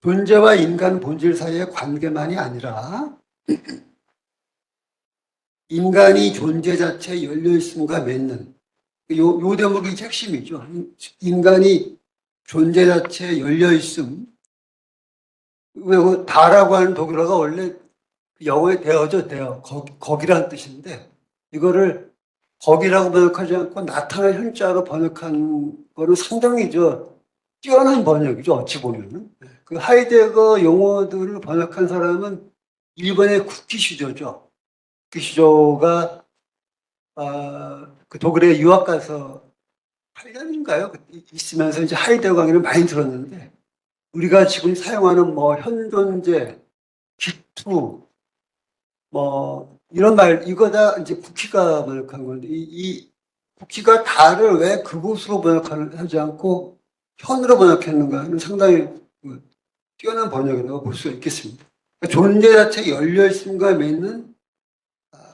존재와 인간 본질 사이의 관계만이 아니라 인간이 존재 자체에 열려있음과 맺는 요 대목이 핵심이죠. 인간이 존재 자체에 열려있음. 왜 다라고 하는 독일어가 원래 영어에 대어죠. 거기라는 뜻인데 이거를 거기라고 번역하지 않고 나타난 현자로 번역한 거는 상당히 뛰어난 번역이죠. 어찌 보면은. 그 하이데거 용어들을 번역한 사람은 일본의 쿠키슈조죠. 쿠키슈조가 그 독일에 유학 가서 8년인가요? 있으면서 이제 하이데거 강의를 많이 들었는데 우리가 지금 사용하는 뭐 현존재, 기투, 뭐 이런 말 이거 다 이제 쿠키가 번역한 건데 이 국기가 다를 왜 그곳으로 번역하지 않고 현으로 번역했는가는 상당히 뛰어난 번역이라고 볼 수 있겠습니다. 그러니까 존재 자체 열려있음과 맺는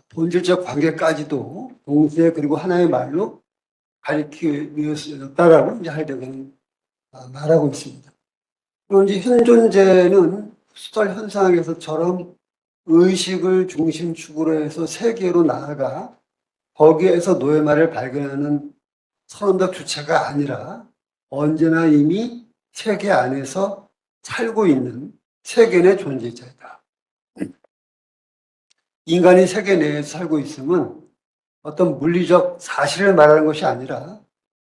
본질적 관계까지도 동시에 그리고 하나의 말로 가리키기 위해서였다라고 이제 하이데거는 말하고 있습니다. 그리고 이제 현존재는 수달 현상에서처럼 의식을 중심축으로 해서 세계로 나아가 거기에서 노예말을 발견하는 선언적 주체가 아니라 언제나 이미 세계 안에서 살고 있는 세계 내 존재자이다. 인간이 세계 내에서 살고 있음은 어떤 물리적 사실을 말하는 것이 아니라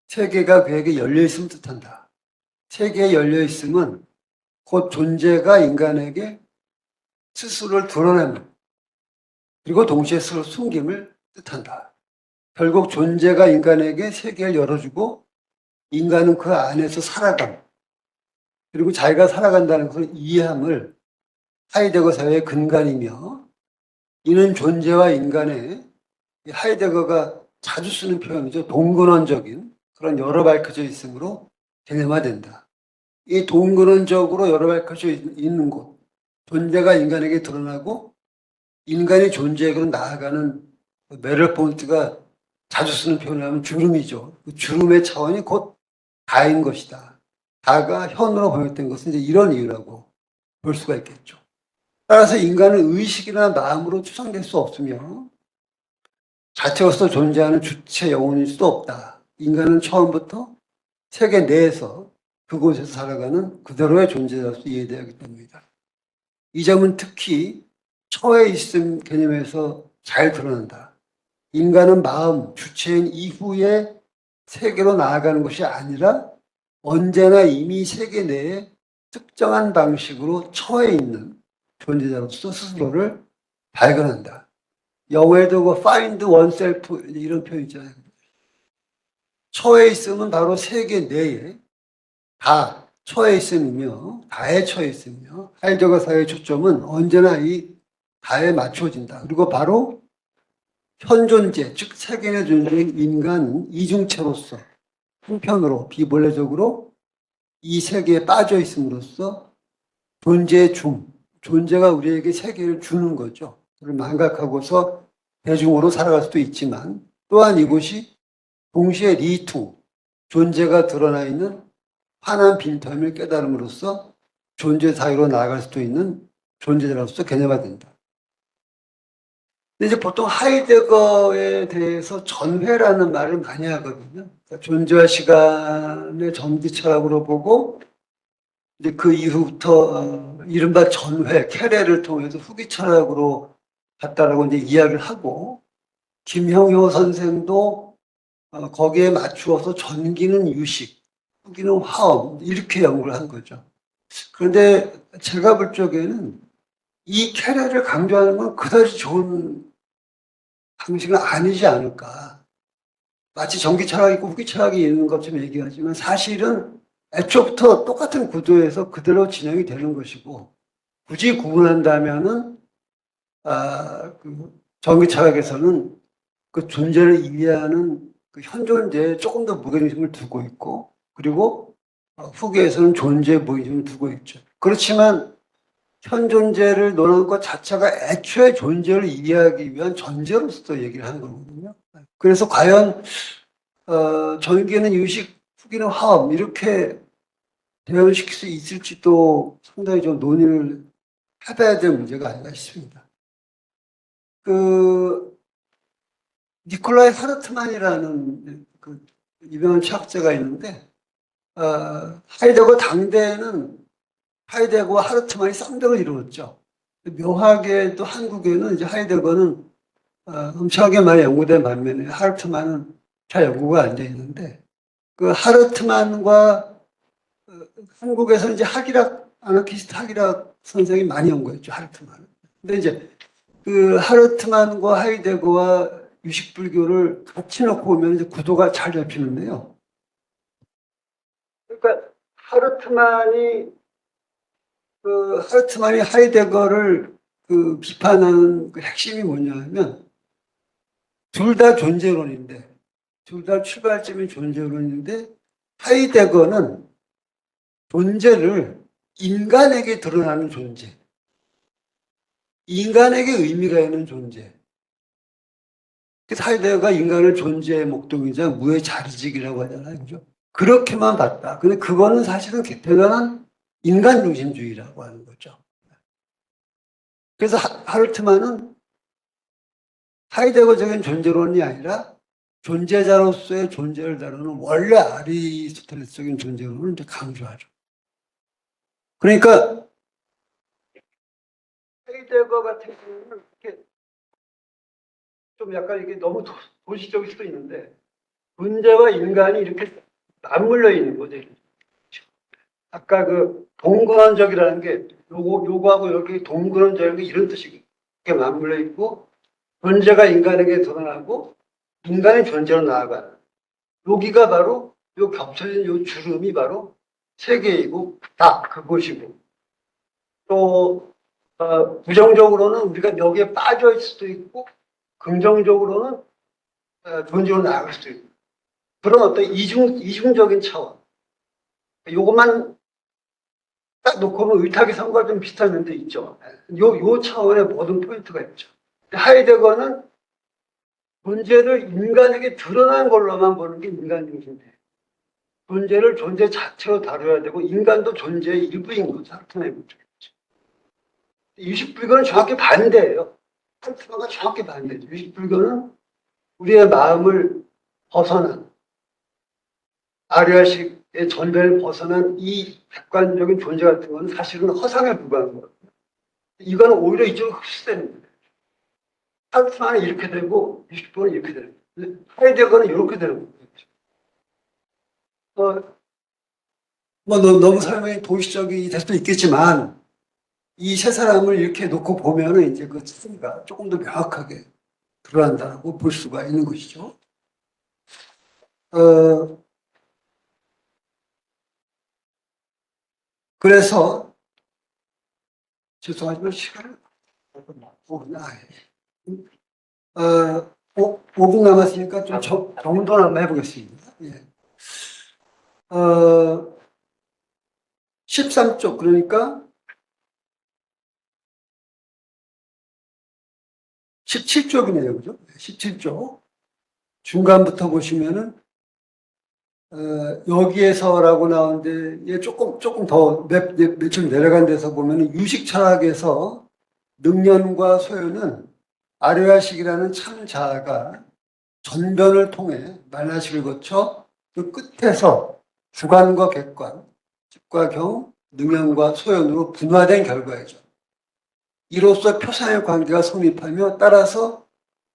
세계가 그에게 열려 있음을 뜻한다. 세계에 열려 있음은 곧 존재가 인간에게 스스로를 드러내는 그리고 동시에 스스로 숨김을 뜻한다. 결국 존재가 인간에게 세계를 열어주고 인간은 그 안에서 살아감 그리고 자기가 살아간다는 것을 이해함을 하이데거 사회의 근간이며 이는 존재와 인간의 하이데거가 자주 쓰는 표현이죠. 동근원적인 그런 여러 밝혀져 있으므로 개념화된다. 이 동근원적으로 여러 밝혀져 있는 곳, 존재가 인간에게 드러나고 인간이 존재에게로 나아가는 메르폰트가 자주 쓰는 표현을 하면 주름이죠. 그 주름의 차원이 곧 다인 것이다. 다가 현으로 번역된 것은 이제 이런 이유라고 볼 수가 있겠죠. 따라서 인간은 의식이나 마음으로 추상될 수 없으며 자체로서 존재하는 주체 영혼일 수도 없다. 인간은 처음부터 세계 내에서 그곳에서 살아가는 그대로의 존재로서 이해되어야 하기 때문이다. 이 점은 특히 처에 있음 개념에서 잘 드러난다. 인간은 마음, 주체인 이후에 세계로 나아가는 것이 아니라 언제나 이미 세계 내에 특정한 방식으로 처해 있는 존재자로서 스스로를 발견한다. 영어에도 그 find oneself 이런 표현 있잖아요. 처해 있음은 바로 세계 내에 다 처해 있음이며 다에 처해 있으며 하이데거 사회의 초점은 언제나 이 다에 맞춰진다. 그리고 바로 현존재, 즉 세계 내 존재인 인간 이중체로서 한편으로 비본래적으로 이 세계에 빠져 있음으로써 존재의 존재가 우리에게 세계를 주는 거죠. 그걸 망각하고서 대중으로 살아갈 수도 있지만 또한 이곳이 동시에 리투, 존재가 드러나 있는 환한 빈텀을 깨달음으로써 존재 사이로 나아갈 수도 있는 존재자로서 개념화된다. 근데 이제 보통 하이데거에 대해서 전회라는 말을 많이 하거든요. 그러니까 존재와 시간의 전기 철학으로 보고 이제 그 이후부터 이른바 전회, 케레를 통해서 후기 철학으로 갔다라고 이제 이야기를 하고 김형효 선생도 거기에 맞추어서 전기는 유식, 후기는 화엄 이렇게 연구를 한 거죠. 그런데 제가 볼 적에는 이 케레를 강조하는 건 그다지 좋은 방식은 아니지 않을까. 마치 전기 철학이 있고 후기 철학이 있는 것처럼 얘기하지만 사실은 애초부터 똑같은 구도에서 그대로 진행이 되는 것이고 굳이 구분한다면은 그 전기 철학에서는 그 존재를 이해하는 그 현존재에 조금 더 무게중심을 두고 있고 그리고 후기에서는 존재에 무게중심을 두고 있죠. 그렇지만 현존재를 논하는 것 자체가 애초에 존재를 이해하기 위한 전제로서 얘기를 하는 거거든요. 그래서 과연 전기는 유식, 후기는 화엄 이렇게 대응시킬 수 있을지도 상당히 좀 논의를 해봐야 될 문제가 아닌가 싶습니다. 그 니콜라이 하르트만이라는 그 유명한 철학자가 있는데 하이데거 당대에는 하이데거와 하르트만이 쌍벽을 이루었죠. 묘하게도 한국에는 이제 하이데거는 엄청나게 많이 연구된 반면에 하르트만은 잘 연구가 안 돼 있는데 그 하르트만과 한국에서 이제 아나키스트 학일학 선생이 많이 연구했죠, 하르트만은. 근데 이제 그 하르트만과 하이데거와 유식불교를 같이 놓고 보면 이제 구도가 잘 잡히는데요. 그러니까 하르트만이 하이데거를 그 비판하는 그 핵심이 뭐냐면 둘 다 존재론인데 둘 다 출발점이 존재론인데 하이데거는 존재를 인간에게 드러나는 존재, 인간에게 의미가 있는 존재. 그래서 하이데거가 인간을 존재의 목동이자 무의 자리직이라고 하잖아요. 그죠? 그렇게만 봤다. 근데 그거는 사실은 대단한 인간 중심주의라고 하는 거죠. 그래서 하르트만은 하이데거적인 존재론이 아니라 존재자로서의 존재를 다루는 원래 아리스토텔레스적인 존재론을 이제 강조하죠. 그러니까 하이데거 같은 경우는 이렇게 좀 약간 이게 너무 도시적일 수도 있는데 존재와 인간이 이렇게 맞물려 있는 거죠. 아까 그 동근원적이라는 게 요거하고 여기 동근원적인 게 이런 뜻이 이렇게 맞물려 있고 존재가 인간에게 드러나고 인간의 존재로 나아가는 여기가 바로 요 겹쳐진 요 주름이 바로 세계이고 다 그곳이고 또 부정적으로는 우리가 여기에 빠져 있을 수도 있고 긍정적으로는 존재로 나아갈 수도 있고 그런 어떤 이중적인 차원 요것만 딱 놓고 보면 의탁의 선과 좀 비슷한 면도 있죠. 요 차원의 모든 포인트가 있죠. 하이데거는 존재를 인간에게 드러난 걸로만 보는 게 인간 중심이에요. 존재를 존재 자체로 다뤄야 되고 인간도 존재의 일부인 거죠. 유식불교는 정확히 반대예요. 하이데거가 정확히 반대죠. 유식불교는 우리의 마음을 벗어난 아리아식의 전배를 벗어난 이 객관적인 존재 같은 건 사실은 허상에 불과한 거예요. 이거는 오히려 이쪽으로 흡수되는 거예요. 하르트만은 이렇게 되고 유식불교는 이렇게 되는 거예요. 하이데거는 이렇게 되는 거예요. 너무 설명이 도시적이 될 수도 있겠지만 이 세 사람을 이렇게 놓고 보면은 이제 그 차이가 조금 더 명확하게 드러난다고 볼 수가 있는 것이죠. 그래서 죄송하지만 시간을 5분 남았으니까 좀 정돈 한번 해보겠습니다. 예. 13쪽 그러니까 17쪽이네요. 그죠? 17쪽. 중간부터 보시면은, 여기에서라고 나오는데, 얘 조금 더 며칠 내려간 데서 보면은 유식 철학에서 능련과 소유는 아리아식이라는 참 자아가 전변을 통해 만화식을 거쳐 그 끝에서 주관과 객관, 직과 경, 능련과 소연으로 분화된 결과이죠. 이로써 표상의 관계가 성립하며 따라서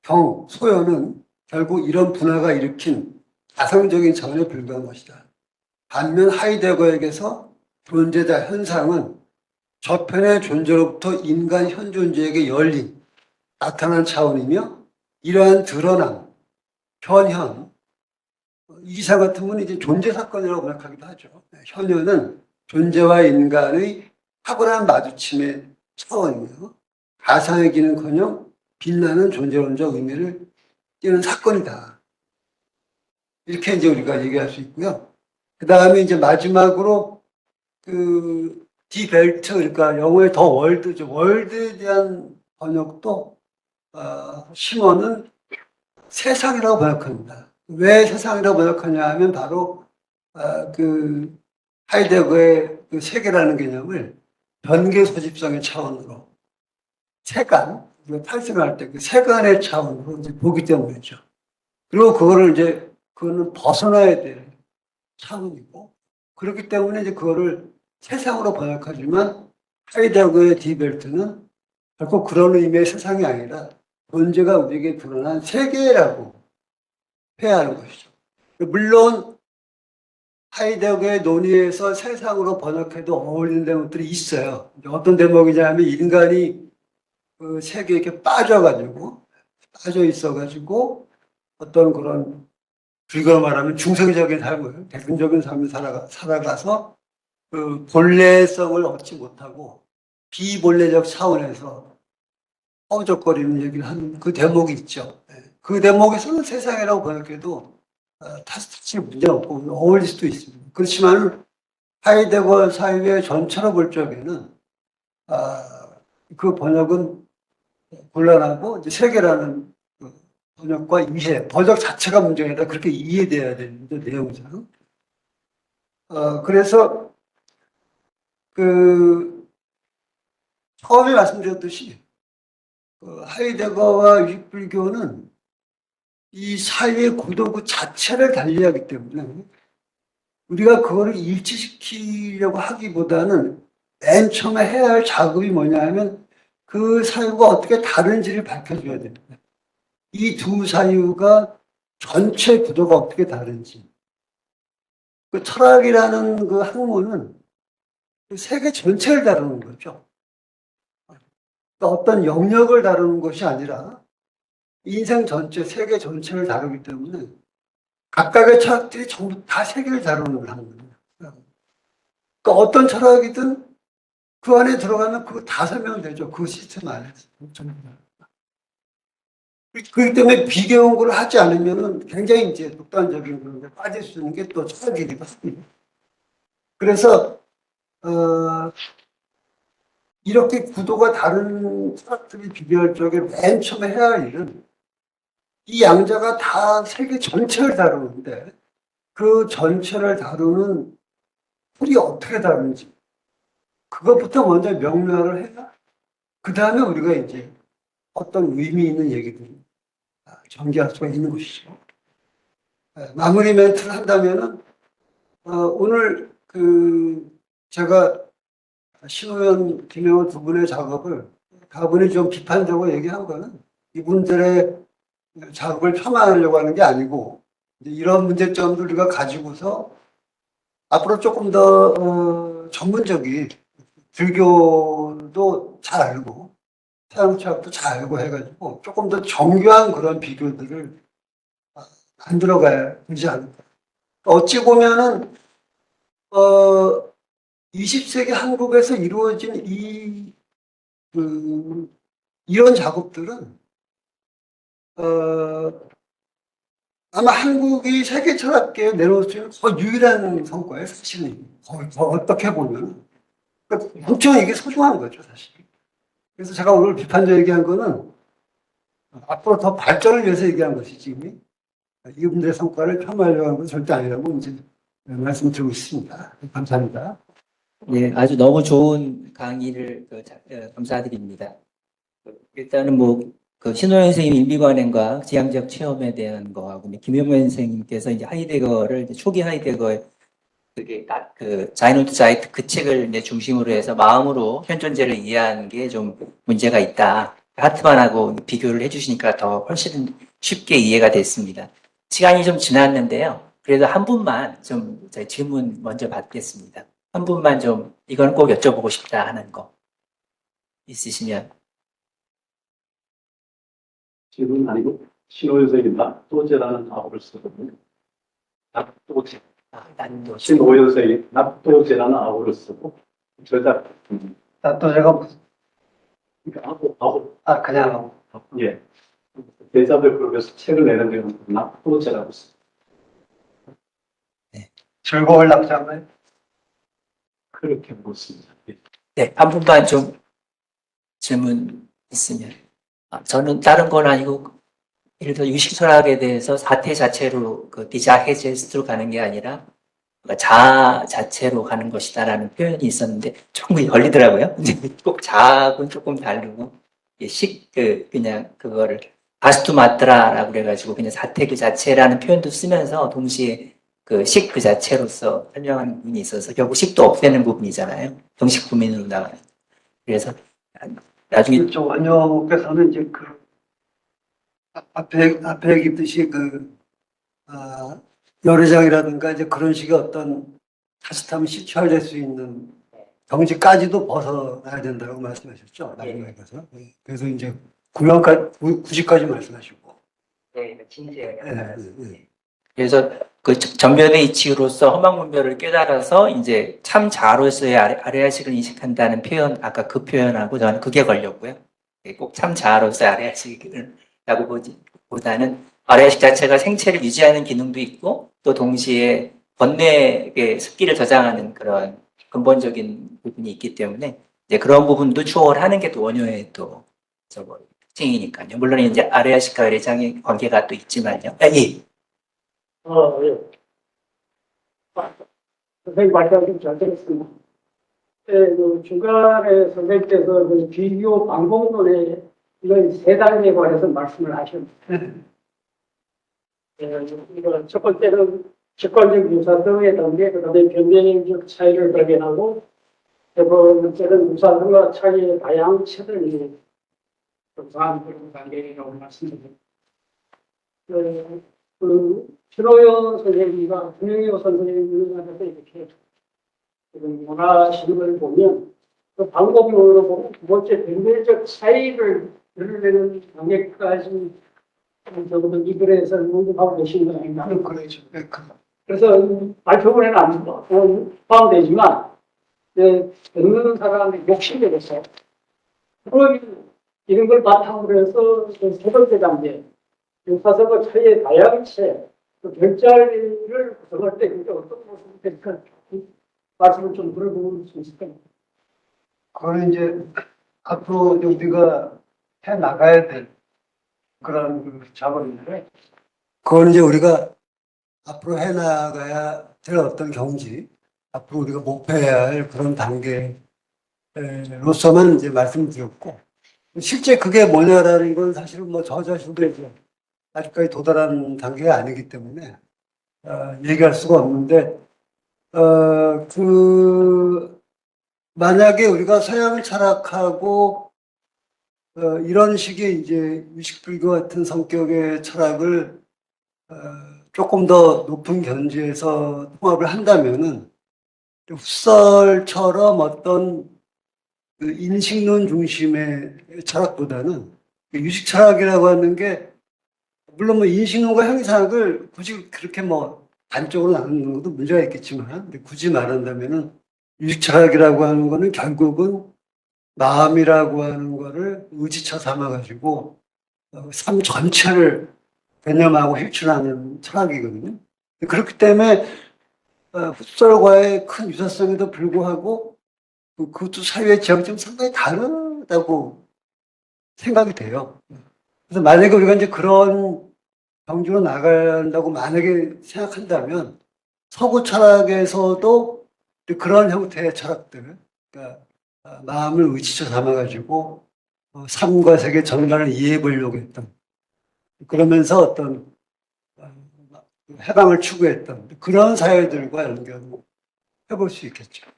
경, 소연은 결국 이런 분화가 일으킨 가상적인 차원에 불과한 것이다. 반면 하이데거에게서 존재자 현상은 저편의 존재로부터 인간 현존재에게 열린 나타난 차원이며 이러한 드러남, 현현, 이사 같으면 이제 존재 사건이라고 생각하기도 하죠. 현현은 존재와 인간의 탁월한 마주침의 차원이며 가상의 기는커녕 빛나는 존재론적 의미를 띠는 사건이다. 이렇게 이제 우리가 얘기할 수 있고요. 그 다음에 이제 마지막으로 그 디벨트, 그러니까 영어의 더 월드죠. 월드에 대한 번역도 심원은 세상이라고 번역합니다. 왜 세상이라고 번역하냐 하면 바로 그 하이데거의 그 세계라는 개념을 변개 소집성의 차원으로 세간, 탈생할 때 그 세간의 차원으로 이제 보기 때문이죠. 그리고 그거는 벗어나야 될 차원이고, 그렇기 때문에 이제 그거를 세상으로 번역하지만 하이데거의 디벨트는 결코 그런 의미의 세상이 아니라 존재가 우리에게 드러난 세계라고 해야 하는 것이죠. 물론 하이데거의 논의에서 세상으로 번역해도 어울리는 대목들이 있어요. 어떤 대목이냐면 인간이 그 세계에 이렇게 빠져 있어가지고 어떤 그런 불교로 말하면 중생적인 삶을, 대중적인 삶을 살아가서 그 본래성을 얻지 못하고 비본래적 차원에서 허우적거리는 얘기를 하는 그 대목이 있죠. 그 대목에서는 세상이라고 번역해도 타스티치 문제 없고 어울릴 수도 있습니다. 그렇지만 하이데거 사유의 전체로 볼 적에는 그 번역은 곤란하고 이제 세계라는 그 번역과 이해, 번역 자체가 문제가 아니라 그렇게 이해돼야 되는데 내용상. 그래서 그 처음에 말씀드렸듯이 그 하이데거와 유익불교는 이 사회의 구도 자체를 달리하기 때문에 우리가 그거를 일치시키려고 하기보다는 맨 처음에 해야 할 작업이 뭐냐 하면 그 사유가 어떻게 다른지를 밝혀줘야 됩니다. 이 두 사유가 전체 구도가 어떻게 다른지. 그 철학이라는 그 학문은 그 세계 전체를 다루는 거죠. 그러니까 어떤 영역을 다루는 것이 아니라 인생 전체, 세계 전체를 다루기 때문에 각각의 철학들이 전부 다 세계를 다루는 학문이에요. 그러니까 어떤 철학이든 그 안에 들어가면 그거 다 설명되죠. 그 시스템 안에서. 그렇기 때문에 비교 연구를 하지 않으면 굉장히 이제 독단적인 그런 데 빠질 수 있는 게 또 철학이기도 합니다. 그래서, 이렇게 구도가 다른 철학들이 비교할 적에 맨 처음에 해야 할 일은 이 양자가 다 세계 전체를 다루는데 그 전체를 다루는 풀이 어떻게 다른지 그것부터 먼저 명료를 해야 그 다음에 우리가 이제 어떤 의미 있는 얘기들을 전개할 수가 있는 것이죠. 마무리 멘트를 한다면은 오늘 그 제가 신호연, 김영호 두 분의 작업을 다분히 좀 비판적으로 얘기한 거는 이분들의 작업을 폄하하려고 하는 게 아니고 이런 문제점들 우리가 가지고서 앞으로 조금 더 전문적인 불교도 잘 알고 서양철학도 잘 알고 해가지고 조금 더 정교한 그런 비교들을 만들어가야 되지 않을까. 어찌 보면은 20세기 한국에서 이루어진 이런 작업들은 아마 한국이 세계 철학계에 내놓을 수 있는 거의 유일한 성과예요, 사실은. 거의 어떻게 보면. 그러니까 엄청 이게 소중한 거죠, 사실. 그래서 제가 오늘 비판적 얘기한 거는 앞으로 더 발전을 위해서 얘기한 것이지, 이분들의 성과를 폄하하려고 하는 건 절대 아니라고 이제 말씀드리고 있습니다. 감사합니다. 예, 아주 너무 좋은 강의를 감사드립니다. 일단은 그 신호영 선생님 인비관행과 지향적 체험에 대한 거하고 김영문 선생님께서 이제 하이데거를 이제 초기 하이데거의 그 자이노트 자이트 그 책을 이제 중심으로 해서 마음으로 현존재를 이해하는 게 좀 문제가 있다. 하트만하고 비교를 해주시니까 더 훨씬 쉽게 이해가 됐습니다. 시간이 좀 지났는데요. 그래도 한 분만 좀 질문 먼저 받겠습니다. 한 분만 좀 이건 꼭 여쭤보고 싶다 하는 거 있으시면. 질문 아니고 신호연생이 납도제라는 아호를 쓰거든요. 납도제. 신호연생이 납도제라는 아호를 쓰고 저작. 또 제가 무슨 아호. 그냥 하고. 예. 대자들 그룹에서 책을 내는 데는 납도제라고 씁니다. 네. 즐거울 낙장을 그렇게 묻습니다. 예. 네, 한 분만 좀 질문 있으면. 저는 다른 건 아니고, 예를 들어 유식철학에 대해서 사태 자체로 그 디자헤제스트로 가는 게 아니라 자아 자체로 가는 것이다라는 표현이 있었는데 조금 걸리더라고요. 꼭 자아하고는 조금 다르고 그냥 그거를 바스투마트라라고 그래가지고 그냥 사태 그 자체라는 표현도 쓰면서 동시에 그 식 그 자체로서 설명하는 부분이 있어서 결국 식도 없애는 부분이잖아요. 정식 부민으로 나가는. 그래서 나중에 좀 원효께서는 이제 그 앞에 얘기했듯이 열애장이라든가 이제 그런 식의 어떤 타스타면 시추화될 수 있는 경지까지도 벗어나야 된다고 말씀하셨죠. 나중에 가서. 그래서 이제 90까지 말씀하시고. 네, 진지하게. 네. 그래서 그 전면의 이치로서 허망분별을 깨달아서 이제 참 자로서의 아레아식을 인식한다는 표현, 아까 그 표현하고 저는 그게 걸렸고요. 꼭 참 자로서의 아레아식을 라고 보다는 아래아식 자체가 생체를 유지하는 기능도 있고 또 동시에 번뇌의 습기를 저장하는 그런 근본적인 부분이 있기 때문에 이제 그런 부분도 추월하는 게 또 원효의 또 저거 특징이니까요. 물론 이제 아래아식과 외래장의 관계가 또 있지만요. 아, 예. 예. 선생님 말씀 좀잘 들었습니다. 그 중간에 선생님께서 그 비교 방법론에 이건 세 단계에 관해서 말씀을 하셨는데, 이거 첫 번째는 직관적 유사성의 단계, 그 다음에 변경적 차이를 발견하고, 두 번째는 유사성과 차이의 다양체들이 정상한 그런 단계라고 말씀드립니다. 신호연 선생님과 김영효 선생님한테 이렇게 원하시는 걸 보면 그 방법론으로 보면 두 번째 변별적 차이를 드러내는 단계까지 적어도 이 글에서 언급하고 계신 거 아닌가. 그렇죠. 그래서 발표문에는 안 포함되지만 듣는 사람의 욕심에 대해서 그러면 이런 걸 바탕으로 해서 세 번째 단계 유사성과 차이의 다양체 그 별자리를 구성할 때 그게 어떤 모습이 될까 말씀을 좀 들어볼 수 있을까요? 그거는 이제 앞으로 우리가 해 나가야 될 그런 그 작업인데, 그거는 이제 우리가 앞으로 해 나가야 될 어떤 경지, 앞으로 우리가 목표해야 할 그런 단계로서만 이제 말씀드렸고, 실제 그게 뭐냐라는 건 사실은 뭐 저 자신도 이제 아직까지 도달한 단계가 아니기 때문에 얘기할 수가 없는데, 만약에 우리가 서양 철학하고 이런 식의 이제 유식불교 같은 성격의 철학을 조금 더 높은 견지에서 통합을 한다면은 훗설처럼 어떤 그 인식론 중심의 철학보다는 유식 철학이라고 하는 게 물론 뭐 인식론과 형이상학을 굳이 그렇게 뭐 단적으로 나누는 것도 문제가 있겠지만 근데 굳이 말한다면은 유식 철학이라고 하는 거는 결국은 마음이라고 하는 거를 의지처 삼아가지고 삶 전체를 개념하고 실천하는 철학이거든요. 그렇기 때문에 훗설과의 큰 유사성에도 불구하고 그것도 사회의 지형이 좀 상당히 다르다고 생각이 돼요. 그래서 만약에 우리가 이제 그런 경주로 나간다고 만약에 생각한다면 서구 철학에서도 그런 형태의 철학들, 그러니까 마음을 의지처 삼아가지고 삶과 세계 전반을 이해해 보려고 했던 그러면서 어떤 해방을 추구했던 그런 사회들과 연결해 볼 수 있겠죠.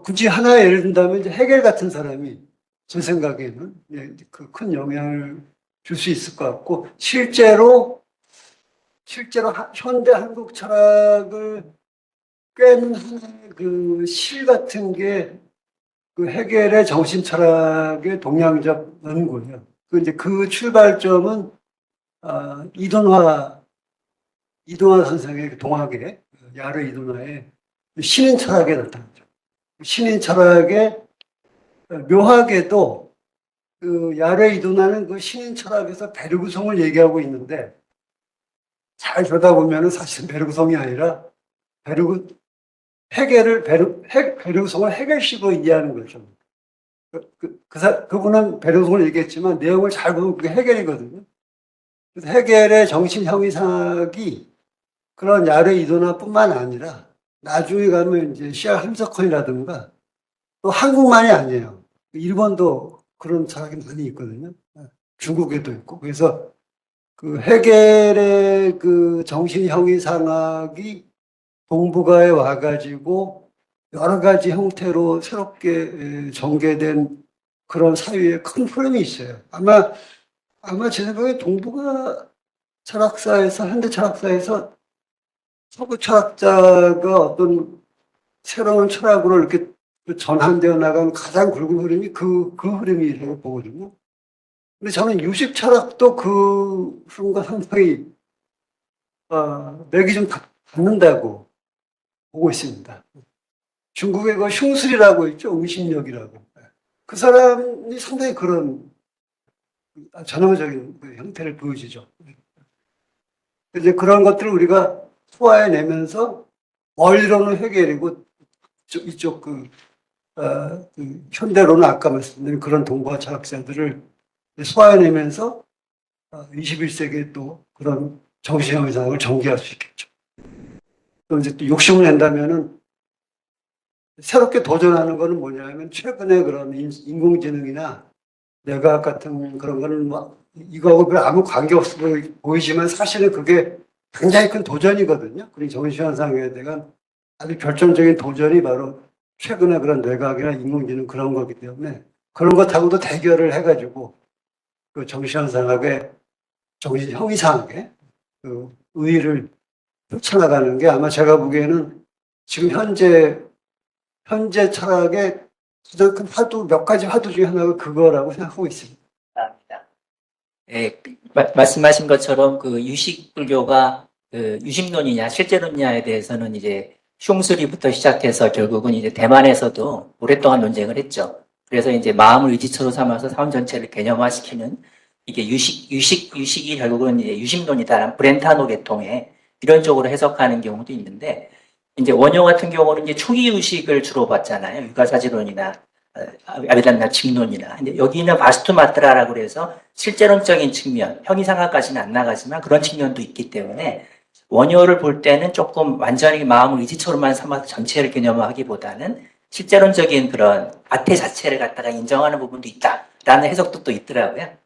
굳이 하나 예를 든다면 이제 헤겔 같은 사람이 제 생각에는 그 큰 영향을 줄 수 있을 것 같고 실제로 현대 한국 철학을 꿰는 그 실 같은 게 그 헤겔의 정신 철학의 동양적 연구예요. 그 출발점은 이동화 선생의 동학의 야르 이동화의 신인 철학에 나타나죠. 신인 철학의 묘하게도 그 야르 이동화는 그 신인 철학에서 베르그송을 얘기하고 있는데 잘 보다 보면은 사실 베르그송이 아니라 베르그송을 헤겔식으로 이해하는 거죠. 그분은 베르그송을 얘기했지만 내용을 잘 보면 그게 헤겔이거든요. 그래서 헤겔의 정신 형이상학이 그런 야르 이도나뿐만 아니라 나중에 가면 이제 시아 함석헌이라든가 또 한국만이 아니에요. 일본도 그런 철학이 많이 있거든요. 중국에도 있고. 그래서 그 헤겔의 그 정신 형이상학이 동북아에 와가지고 여러 가지 형태로 새롭게 전개된 그런 사유의 큰 흐름이 있어요. 아마 제 생각에 동북아 철학사에서, 현대 철학사에서 서구 철학자가 어떤 새로운 철학으로 이렇게 전환되어 나간 가장 굵은 흐름이 그 흐름이라고 보거든요. 근데 저는 유식 철학도 그 흐름과 상당히, 맥이 좀 닿는다고 보고 있습니다. 중국의 그 흉술이라고 있죠. 응심력이라고. 그 사람이 상당히 그런 전형적인 형태를 보여주죠. 이제 그런 것들을 우리가 소화해내면서 원리로는 해결이고 이쪽 그 현대로는 아까 말씀드린 그런 동과 철학자들을 소화해내면서 21세기에 또 그런 정신현상을 전개할 수 있겠죠. 또 이제 또 욕심을 낸다면은 새롭게 도전하는 거는 뭐냐면 최근에 그런 인공지능이나 뇌과학 같은 그런 거는 뭐 이거하고 별 아무 관계없어 보이지만 사실은 그게 굉장히 큰 도전이거든요. 그리고 정신현상에 대한 아주 결정적인 도전이 바로 최근에 그런 뇌과학이나 인공지능 그런 거기 때문에 그런 것하고도 대결을 해가지고 그 정신현상학의 정신 형이상학의 그 의의를 펼쳐나가는 게 아마 제가 보기에는 지금 현재 철학의 가장 큰 화두, 몇 가지 화두 중에 하나가 그거라고 생각하고 있습니다. 감사합니다. 예, 말씀하신 것처럼 그 유식 불교가 그 유식론이냐 실제론이냐에 대해서는 이제 슝스리부터 시작해서 결국은 이제 대만에서도 오랫동안 논쟁을 했죠. 그래서 이제 마음을 의지처로 삼아서 사원 전체를 개념화시키는 이게 유식이 결국은 이제 유식론이다. 브렌타노 계통의 이런 쪽으로 해석하는 경우도 있는데, 이제 원효 같은 경우는 이제 초기 유식을 주로 봤잖아요. 유가사지론이나 아비단나 칙론이나. 근데 여기는 바스투마트라라고 그래서 실제론적인 측면, 형이상학까지는 안 나가지만 그런 측면도 있기 때문에 원효를 볼 때는 조금 완전히 마음을 의지처로만 삼아서 전체를 개념화하기보다는 실제론적인 그런 아태 자체를 갖다가 인정하는 부분도 있다라는 해석도 또 있더라고요.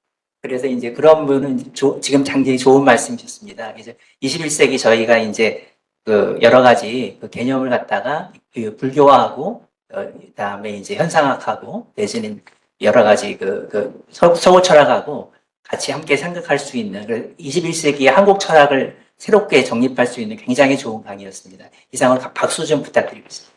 그래서 이제 그런 부분은 지금 굉장히 좋은 말씀이셨습니다. 그래서 21세기 저희가 이제 그 여러 가지 그 개념을 갖다가 그 불교화하고 그다음에 이제 현상학하고 내지는 여러 가지 서구 철학하고 같이 함께 생각할 수 있는 21세기의 한국 철학을 새롭게 정립할 수 있는 굉장히 좋은 강의였습니다. 이상으로 박수 좀 부탁드리겠습니다.